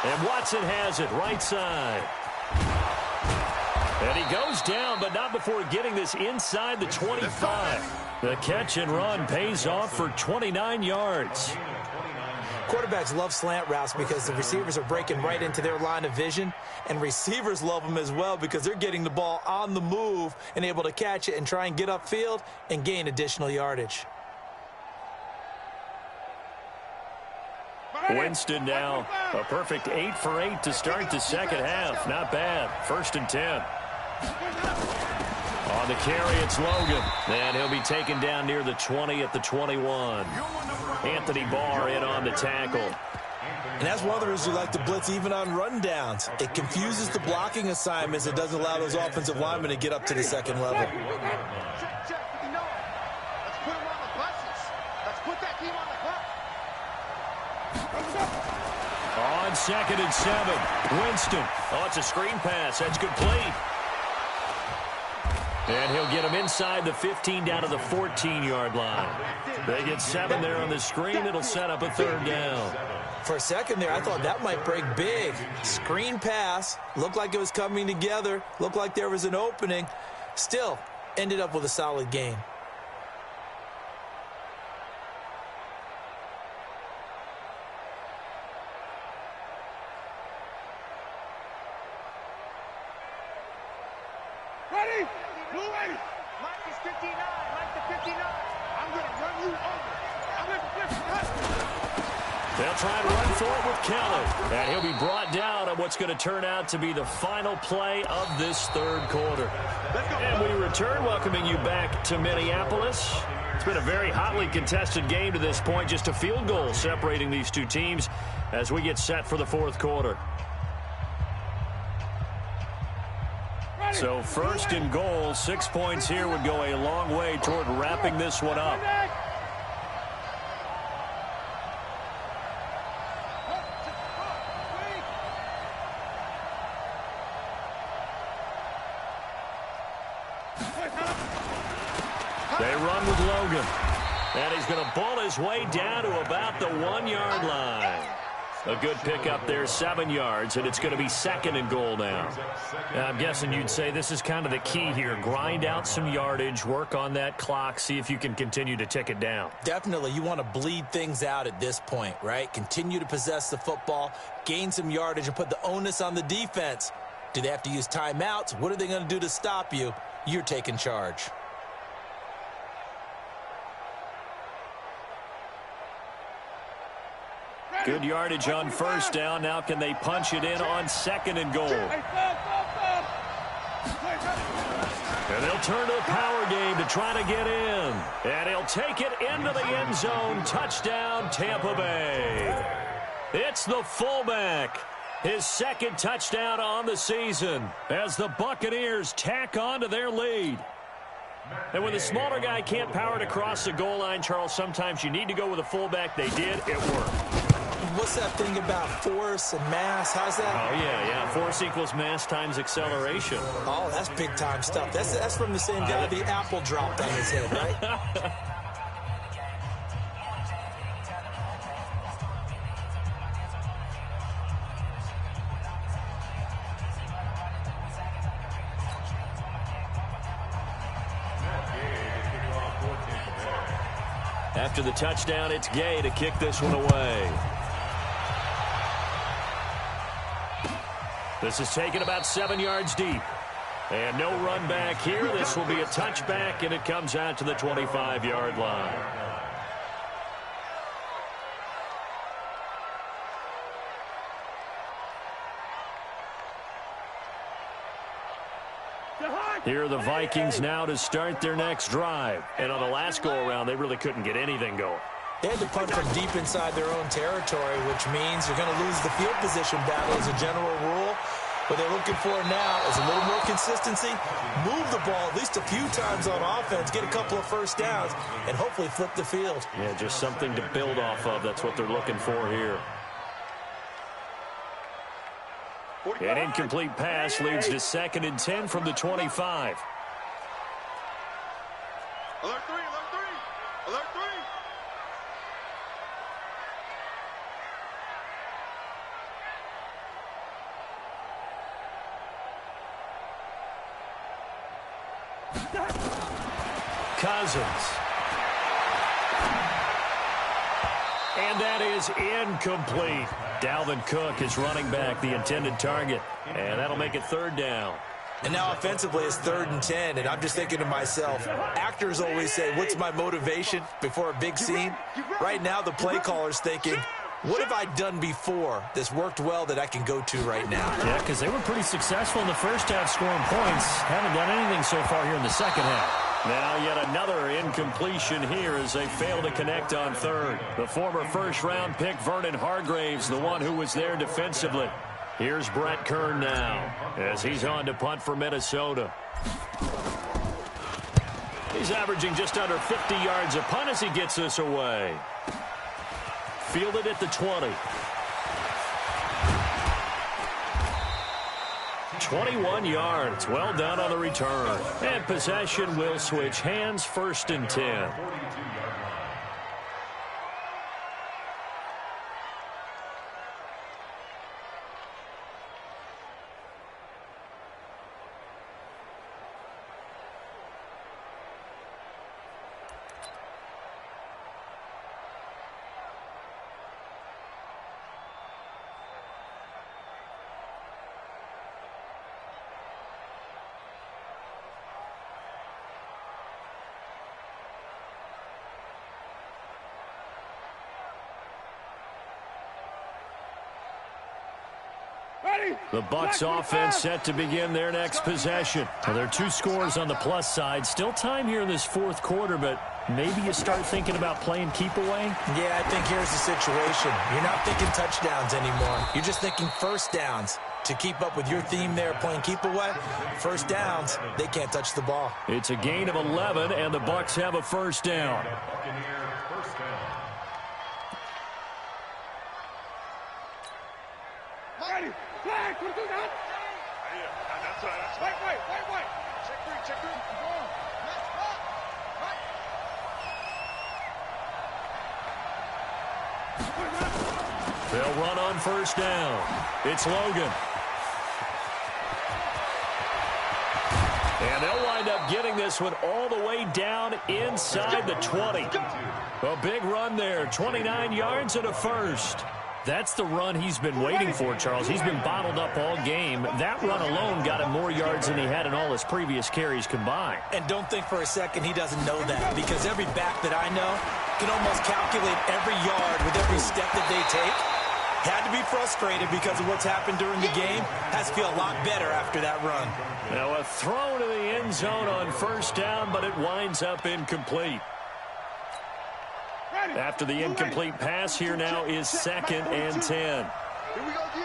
Speaker 1: And Watson has it right side. And he goes down, but not before getting this inside the 25. The catch and run pays off for 29 yards.
Speaker 3: Quarterbacks love slant routes because the receivers are breaking right into their line of vision, and receivers love them as well because they're getting the ball on the move and able to catch it and try and get upfield and gain additional yardage.
Speaker 1: Winston now a perfect 8 for 8 to start the second half. Not bad. 1st and 10. On the carry, it's Logan. And he'll be taken down near the 20 at the 21. Anthony Barr in on the tackle.
Speaker 3: And that's one of the reasons we like to blitz even on rundowns. It confuses the blocking assignments. It doesn't allow those offensive linemen to get up to the second level.
Speaker 2: Check. You know it. Let's put them on the buses. Let's put that team on the clock.
Speaker 1: On 2nd and 7. Winston. Oh, it's a screen pass. That's complete. And he'll get him inside the 15 down to the 14-yard line. They get 7 there on the screen. It'll set up a 3rd down.
Speaker 3: For a second there, I thought that might break big. Screen pass. Looked like it was coming together. Looked like there was an opening. Still, ended up with a solid gain.
Speaker 2: Ready? Blue 8. Mike is 59. Mike to 59. I'm going to run you over. I'm going to flip it.
Speaker 1: They'll try and run for it with Kelly. And he'll be brought down on what's going to turn out to be the final play of this 3rd quarter. And we return, welcoming you back to Minneapolis. It's been a very hotly contested game to this point. Just a field goal separating these two teams as we get set for the 4th quarter. So 1st and goal, 6 points here would go a long way toward wrapping this one up. They run with Logan. And he's going to ball his way down to about the 1-yard line. A good pickup there, 7 yards, and it's going to be 2nd and goal now. I'm guessing you'd say this is kind of the key here. Grind out some yardage, work on that clock, see if you can continue to tick it down.
Speaker 3: Definitely. You want to bleed things out at this point, right? Continue to possess the football, gain some yardage, and put the onus on the defense. Do they have to use timeouts? What are they going to do to stop you? You're taking charge.
Speaker 1: Good yardage on 1st down. Now can they punch it in on 2nd and goal? And they'll turn to the power game to try to get in. And he'll take it into the end zone. Touchdown, Tampa Bay. It's the fullback. His 2nd touchdown on the season as the Buccaneers tack on to their lead. And when the smaller guy can't power it across the goal line, Charles, sometimes you need to go with a fullback. They did. It worked.
Speaker 3: What's that thing about force and mass? How's that?
Speaker 1: Oh, yeah. Force equals mass times acceleration.
Speaker 3: Oh, that's big-time stuff. That's from the same guy the apple dropped on his head, right?
Speaker 1: After the touchdown, it's Gay to kick this one away. This is taken about 7 yards deep. And no run back here. This will be a touchback, and it comes out to the 25-yard line. Here are the Vikings now to start their next drive. And on the last go-around, they really couldn't get anything going.
Speaker 3: They had to punt from deep inside their own territory, which means you're going to lose the field position battle as a general rule. What they're looking for now is a little more consistency, move the ball at least a few times on offense, get a couple of 1st downs, and hopefully flip the field.
Speaker 1: Yeah, just something to build off of. That's what they're looking for here. An incomplete pass leads to 2nd and 10 from the 25.
Speaker 2: Alert 3, alert 3, alert 3.
Speaker 1: Cousins. And that is incomplete. Dalvin Cook is running back the intended target. And that'll make it 3rd down.
Speaker 3: And now offensively it's 3rd and 10, and I'm just thinking to myself, actors always say, what's my motivation before a big scene? Right now the play caller's thinking, what have I done before that's worked well that I can go to right now?
Speaker 1: Yeah, because they were pretty successful in the first half scoring points. Haven't done anything so far here in the second half. Now yet another incompletion here as they fail to connect on 3rd. The former first-round pick Vernon Hargraves, the one who was there defensively. Here's Brett Kern now as he's on to punt for Minnesota. He's averaging just under 50 yards a punt as he gets this away. Fielded at the 20. 21 yards. Well done on the return. And possession will switch hands, 1st and 10. The Bucs offense set to begin their next possession. Well, there are 2 scores on the plus side. Still time here in this 4th quarter, but maybe you start thinking about playing keep away?
Speaker 3: Yeah, I think here's the situation. You're not thinking touchdowns anymore. You're just thinking 1st downs. To keep up with your theme there, playing keep away, 1st downs, they can't touch the ball.
Speaker 1: It's a gain of 11, and the Bucs have a 1st down.
Speaker 2: Flag, what do that? That's right. Wait. Check 3. Go on. Next spot. Right.
Speaker 1: They'll run on 1st down. It's Logan. And they'll wind up getting this one all the way down inside the 20. A big run there. 29 yards and a 1st. That's the run he's been waiting for, Charles. He's been bottled up all game. That run alone got him more yards than he had in all his previous carries combined.
Speaker 3: And don't think for a second he doesn't know that, because every back that I know can almost calculate every yard with every step that they take. Had to be frustrated because of what's happened during the game. Has to feel a lot better after that run.
Speaker 1: Now a throw to the end zone on 1st down, but it winds up incomplete. After the incomplete pass, here now is 2nd and 10.
Speaker 2: Here we go, G.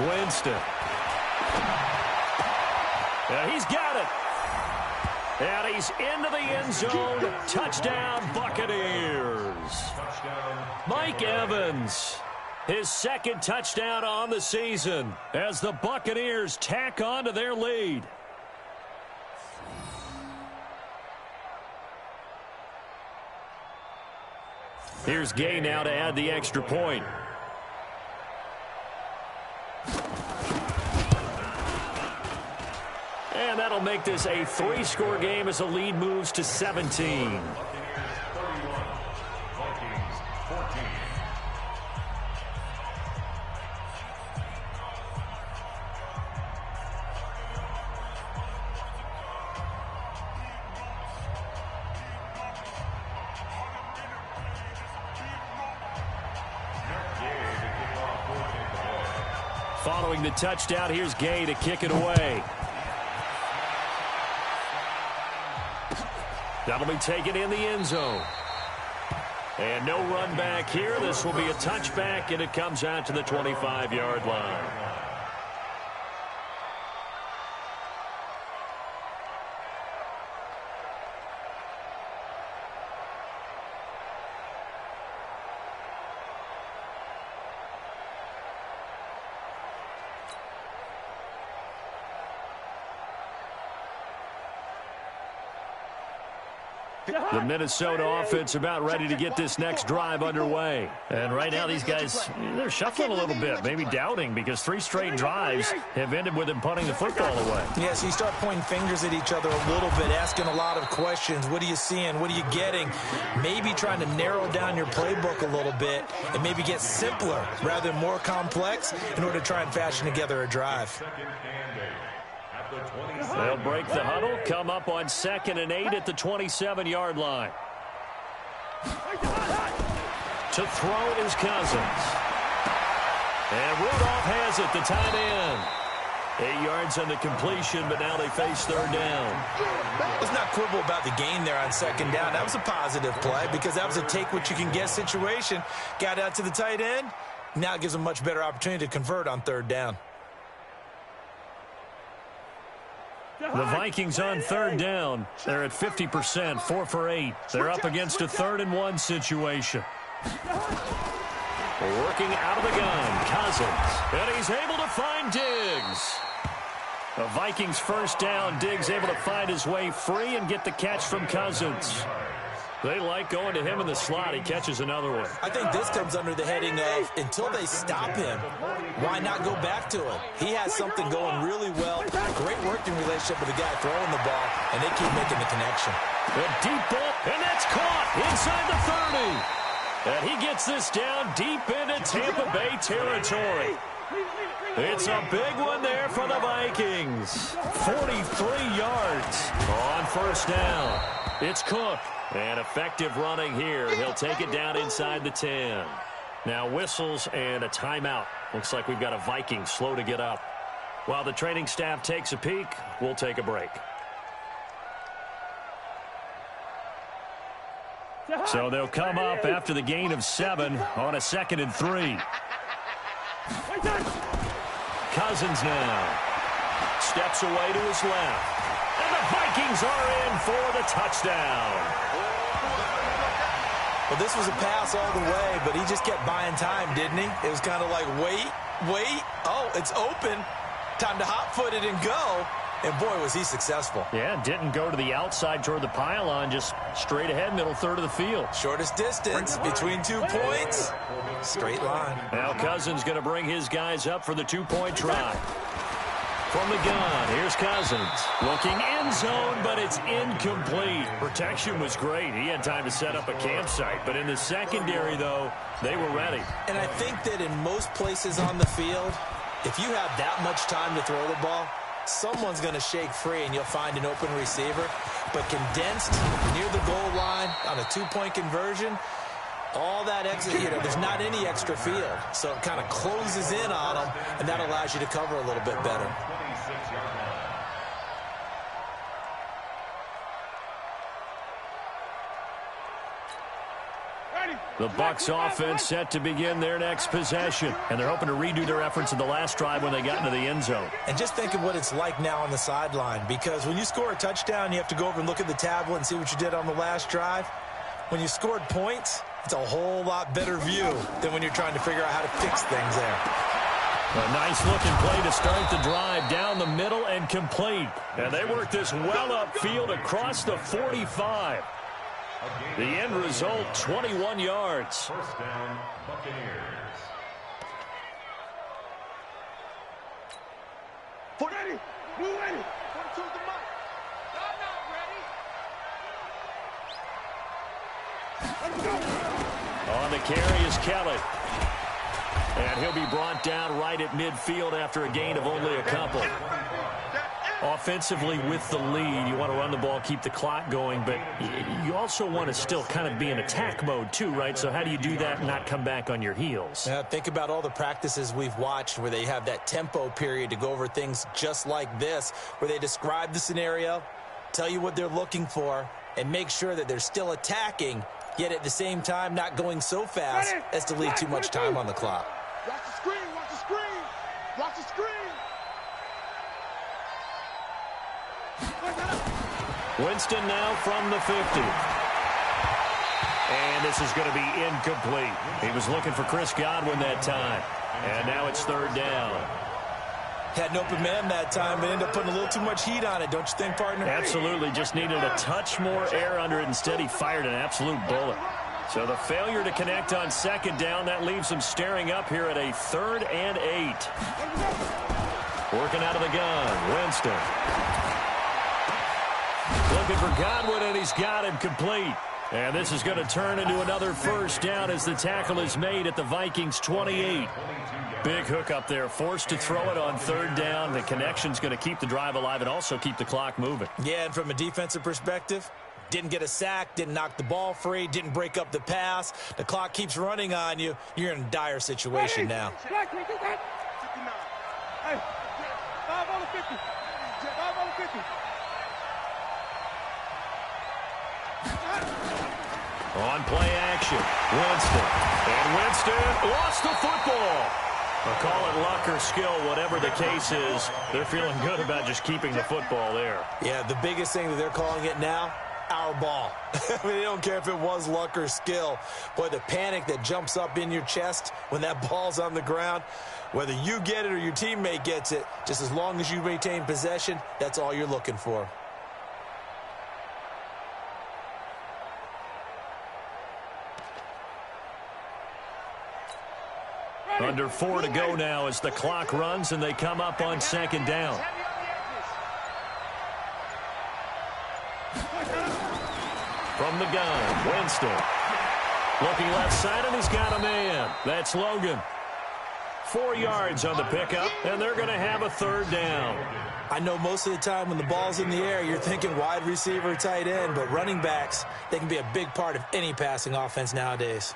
Speaker 1: Winston. Yeah, he's got it. And he's into the end zone. Touchdown, Buccaneers. Mike Evans. His 2nd touchdown on the season as the Buccaneers tack on to their lead. Here's Gay now to add the extra point. And that'll make this a 3-score game as the lead moves to 17. Following the touchdown, here's Gay to kick it away. That'll be taken in the end zone. And no run back here. This will be a touchback, and it comes out to the 25-yard line. The Minnesota offense about ready to get this next drive underway. And right now these guys, they're shuffling a little bit, maybe doubting, because 3 straight drives have ended with them punting the football away.
Speaker 3: Yeah, so you start pointing fingers at each other a little bit, asking a lot of questions. What are you seeing? What are you getting? Maybe trying to narrow down your playbook a little bit and maybe get simpler rather than more complex in order to try and fashion together a drive.
Speaker 1: They'll break the huddle, come up on 2nd and 8 at the 27-yard line. To throw is Cousins. And Rudolph has it, the tight end. 8 yards on the completion, but now they face 3rd down.
Speaker 3: Let's not quibble about the gain there on 2nd down. That was a positive play because that was a take-what-you-can-get situation. Got out to the tight end. Now it gives them a much better opportunity to convert on 3rd down.
Speaker 1: The Vikings on 3rd down. They're at 50%, 4 for 8. They're up against a 3rd and 1 situation. Working out of the gun, Cousins. And he's able to find Diggs. The Vikings 1st down. Diggs able to find his way free and get the catch from Cousins. They like going to him in the slot. He catches another one.
Speaker 3: I think this comes under the heading of, until they stop him, why not go back to him? He has something going really well. Great working relationship with the guy throwing the ball, and they keep making the connection.
Speaker 1: A deep ball, and that's caught inside the 30. And he gets this down deep into Tampa Bay territory. It's a big one there for the Vikings. 43 yards on 1st down. It's Cook. And effective running here. He'll take it down inside the 10. Now whistles and a timeout. Looks like we've got a Viking slow to get up. While the training staff takes a peek, we'll take a break. So they'll come up after the gain of 7 on a 2nd and 3. Cousins now steps away to his left. And the Vikings are in for the touchdown.
Speaker 3: Well, this was a pass all the way, but he just kept buying time, didn't he? It was kind of like, wait. Oh, it's open. Time to hot-foot it and go. And, boy, was he successful.
Speaker 1: Yeah, didn't go to the outside toward the pylon, just straight ahead, middle third of the field.
Speaker 3: Shortest distance between 2 points. Straight line.
Speaker 1: Now Cousins going to bring his guys up for the 2-point try. From the gun, here's Cousins. Looking end zone, but it's incomplete. Protection was great. He had time to set up a campsite. But in the secondary, though, they were ready.
Speaker 3: And I think that in most places on the field, if you have that much time to throw the ball, someone's going to shake free and you'll find an open receiver. But condensed near the goal line on a 2-point conversion, all that exit, there's not any extra field. So it kind of closes in on them, and that allows you to cover a little bit better.
Speaker 1: The Bucs offense set to begin their next possession. And they're hoping to redo their efforts in the last drive when they got into the end zone.
Speaker 3: And just think of what it's like now on the sideline. Because when you score a touchdown, you have to go over and look at the tablet and see what you did on the last drive. When you scored points, it's a whole lot better view than when you're trying to figure out how to fix things there.
Speaker 1: A nice-looking play to start the drive down the middle and complete. And they work this well upfield across the 45. The end result, 21 yards.
Speaker 4: 1st down, Buccaneers.
Speaker 2: For Eddie, move Eddie. Come to the mic. I'm not ready. Let's go.
Speaker 1: On the carry is Kelly. And he'll be brought down right at midfield after a gain of only a couple. Offensively with the lead, you want to run the ball, keep the clock going, but you also want to still kind of be in attack mode too, right? So how do you do that and not come back on your heels?
Speaker 3: Think about all the practices we've watched where they have that tempo period to go over things just like this, where they describe the scenario, tell you what they're looking for, and make sure that they're still attacking, yet at the same time not going so fast as to leave too much time on the clock.
Speaker 2: Watch the screen, watch the screen, watch the screen.
Speaker 1: Winston now from the 50. And this is going to be incomplete. He was looking for Chris Godwin that time. And now it's 3rd down.
Speaker 3: Had an open man that time, but ended up putting a little too much heat on it, don't you think, partner?
Speaker 1: Absolutely. Just needed a touch more air under it. Instead, he fired an absolute bullet. So the failure to connect on second down, that leaves him staring up here at a 3rd and 8. Working out of the gun, Winston. Looking for Godwin, and he's got him complete. And this is going to turn into another first down as the tackle is made at the Vikings 28. Big hook up there, forced to throw it on 3rd down. The connection's going to keep the drive alive and also keep the clock moving.
Speaker 3: Yeah, and from a defensive perspective, didn't get a sack, didn't knock the ball free, didn't break up the pass. The clock keeps running on you. You're in a dire situation now.
Speaker 2: Hey, 5 on the 50. 5 on the 50.
Speaker 1: On play action, Winston. And Winston lost the football. I'll call it luck or skill, whatever the case is. They're feeling good about just keeping the football there.
Speaker 3: Yeah, the biggest thing that they're calling it now, our ball. I mean, they don't care if it was luck or skill. Boy, the panic that jumps up in your chest when that ball's on the ground, whether you get it or your teammate gets it, just as long as you retain possession, that's all you're looking for.
Speaker 1: Under 4 to go now as the clock runs and they come up on 2nd down. From the gun, Winston. Looking left side, and he's got a man. That's Logan. 4 yards on the pickup, and they're going to have a 3rd down.
Speaker 3: I know most of the time when the ball's in the air, you're thinking wide receiver, tight end, but running backs, they can be a big part of any passing offense nowadays.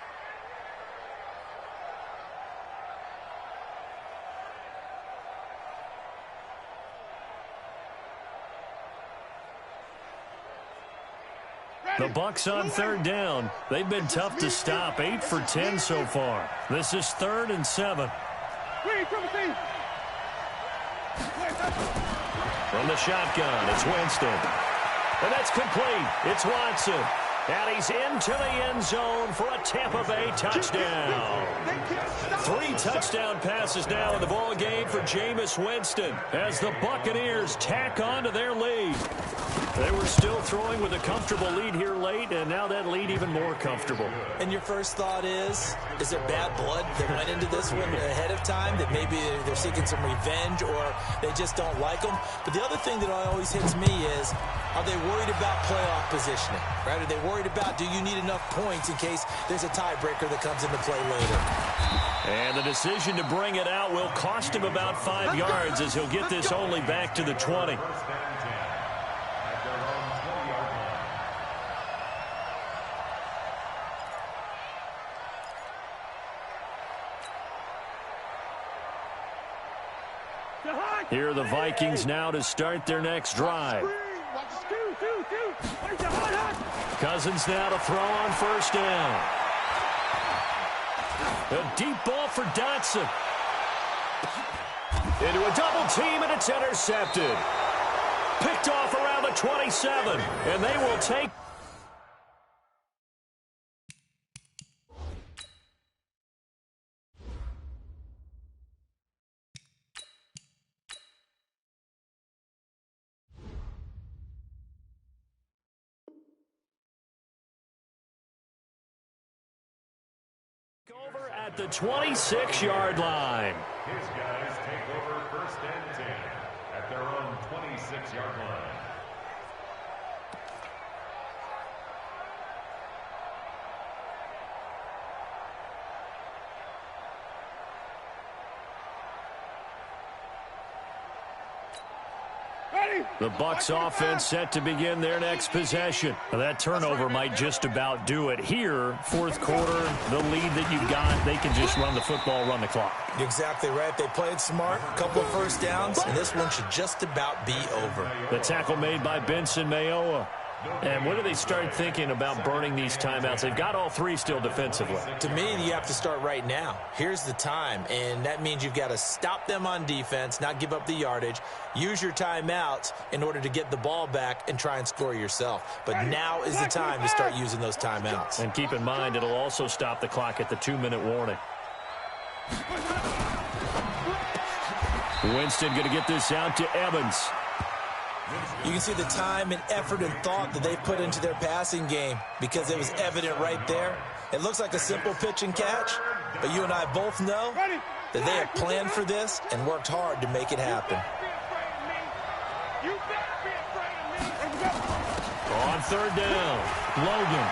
Speaker 1: The Bucs on 3rd down. They've been tough to stop. 8 for 10 so far. This is 3rd and 7. From the shotgun, it's Winston. And that's complete. It's Watson. And he's into the end zone for a Tampa Bay touchdown. 3 touchdown passes now in the ball game for Jameis Winston as the Buccaneers tack on to their lead. They were still throwing with a comfortable lead here late, and now that lead even more comfortable.
Speaker 3: And your first thought is there bad blood that went into this one ahead of time, that maybe they're seeking some revenge or they just don't like them? But the other thing that always hits me is, are they worried about playoff positioning? Right? Are they worried about, do you need enough points in case there's a tiebreaker that comes into play later?
Speaker 1: And the decision to bring it out will cost him about 5 yards as he'll get this only back to the 20. Here are the Vikings now to start their next drive. Cousins now to throw on 1st down. A deep ball for Dotson. Into a double team, and it's intercepted. Picked off around the 27, and they will take. Over at the 26-yard line.
Speaker 4: His guys take over 1st and 10 at their own 26-yard line.
Speaker 1: The Bucs offense set to begin their next possession. Now, that turnover might just about do it here. 4th quarter, the lead that you've got, they can just run the football, run the clock.
Speaker 3: Exactly right. They played smart, a couple of 1st downs, and this one should just about be over.
Speaker 1: The tackle made by Benson Mayowa. And when do they start thinking about burning these timeouts? They've got all 3 still defensively.
Speaker 3: To me, you have to start right now. Here's the time, and that means you've got to stop them on defense, not give up the yardage, use your timeouts in order to get the ball back and try and score yourself. But now is the time to start using those timeouts.
Speaker 1: And keep in mind, it'll also stop the clock at the 2-minute warning. Winston going to get this out to Evans.
Speaker 3: You can see the time and effort and thought that they put into their passing game because it was evident right there. It looks like a simple pitch and catch, but you and I both know that they have planned for this and worked hard to make it happen.
Speaker 1: On third down, Logan.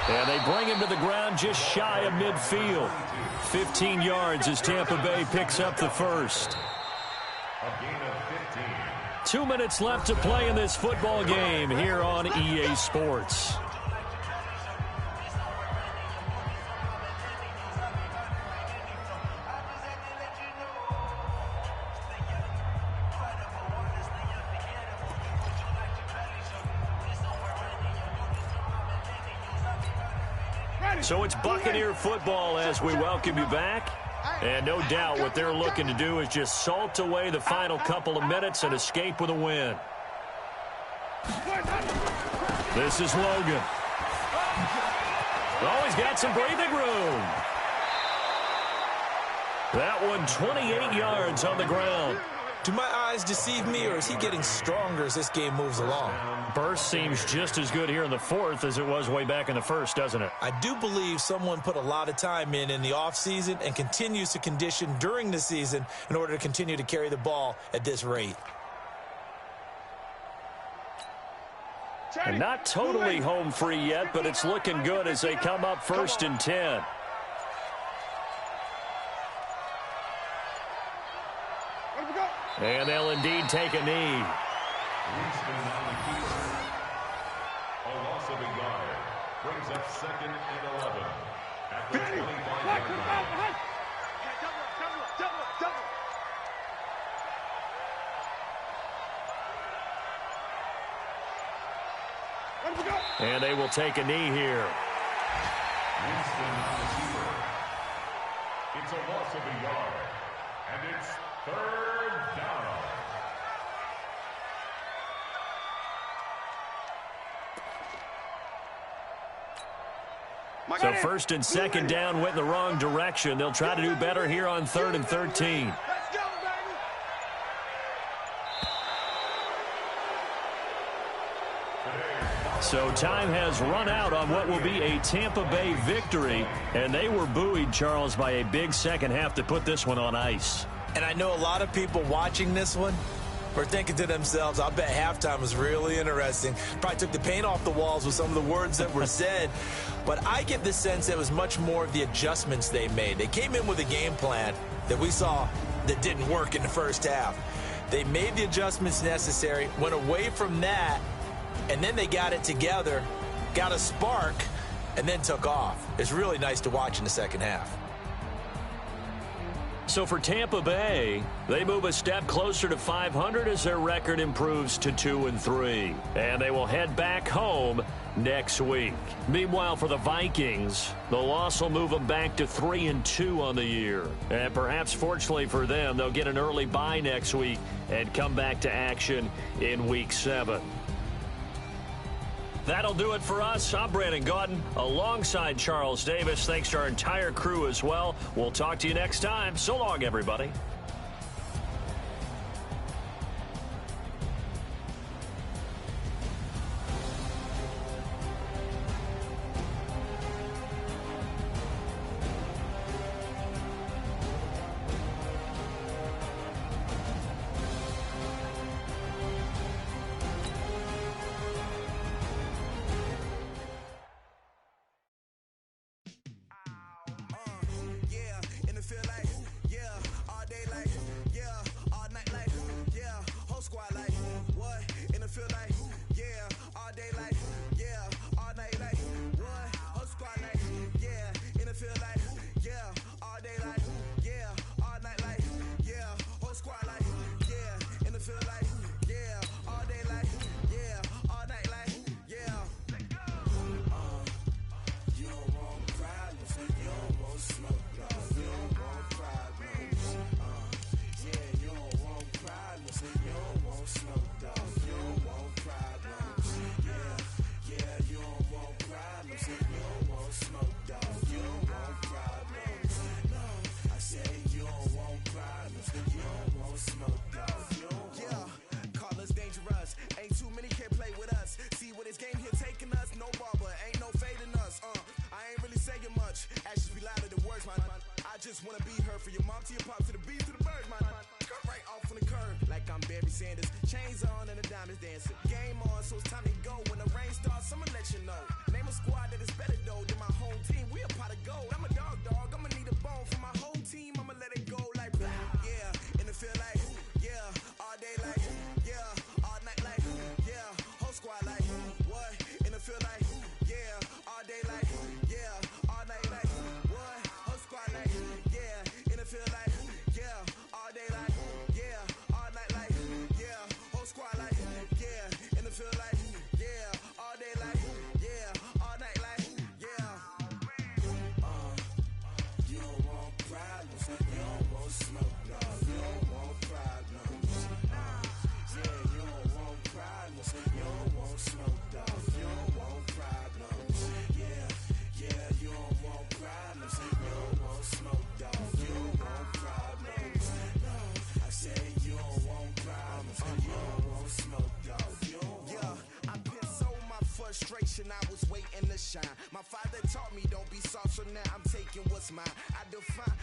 Speaker 1: And they bring him to the ground just shy of midfield. 15 yards as Tampa Bay picks up the first. 2 minutes left to play in this football game here on EA Sports. So it's Buccaneer football as we welcome you back. And no doubt what they're looking to do is just salt away the final couple of minutes and escape with a win. This is Logan. Oh, he's got some breathing room. That one 28 yards on the ground.
Speaker 3: Do my eyes deceive me, or is he getting stronger as this game moves along?
Speaker 1: Burst seems just as good here in the fourth as it was way back in the first, doesn't it?
Speaker 3: I do believe someone put a lot of time in the offseason and continues to condition during the season in order to continue to carry the ball at this rate.
Speaker 1: And not totally home free yet, but it's looking good as they come up 1st and 10. And they'll indeed take a knee.
Speaker 4: A loss of a yard brings up 2nd and 11 at the 25-yard line.
Speaker 1: And they will take a knee here.
Speaker 4: Winston on the keeper. It's a loss of a yard, and it's 3rd down.
Speaker 1: So 1st and 2nd down went in the wrong direction. They'll try to do better here on 3rd and 13. So time has run out on what will be a Tampa Bay victory. And they were buoyed, Charles, by a big second half to put this one on ice.
Speaker 3: And I know a lot of people watching this one were thinking to themselves, I bet halftime was really interesting. Probably took the paint off the walls with some of the words that were said. But I get the sense that it was much more of the adjustments they made. They came in with a game plan that we saw that didn't work in the first half. They made the adjustments necessary, went away from that, and then they got it together, got a spark, and then took off. It's really nice to watch in the second half.
Speaker 1: So for Tampa Bay, they move a step closer to 500 as their record improves to 2-3. And they will head back home next week. Meanwhile, for the Vikings, the loss will move them back to 3-2 on the year. And perhaps fortunately for them, they'll get an early bye next week and come back to action in Week 7. That'll do it for us. I'm Brandon Gaudin alongside Charles Davis. Thanks to our entire crew as well. We'll talk to you next time. So long, everybody.
Speaker 5: Feel like, yeah, all day like just wanna be heard. For your mom to your pop to the beat to the birds, my cut right off on the curb. Like I'm Barry Sanders, chains on and the diamonds dancing. Game on, so it's time to go. When the rain starts, I'ma let you know. Name a squad that is better though than my home team. We a pot of gold. I'm a dog, I'ma need a bone for my whole team. I'ma let it go like blah, yeah. And it feel like, yeah. All day like, yeah. All night like, yeah. Whole squad like, what? And it feel like, yeah. All day like, yeah. All night like, what? Whole squad like, yeah. And it feel like, yeah. All day like, yeah. All night like, yeah. Whole squad like, yeah. And it feel like, yeah. All day like, yeah. All night like, yeah. You don't want problems. You don't want smoke, dog. You don't want problems. Yeah, you don't want problems. You don't want smoke, dog. You don't want problems. Yeah, you don't want problems. You don't want smoke, dog. You don't want problems. No, I said you don't want problems. You don't want smoke, dog. You don't want. I've been so my frustration, I was waiting to shine. My father taught me don't be soft, so now I'm taking what's mine. I define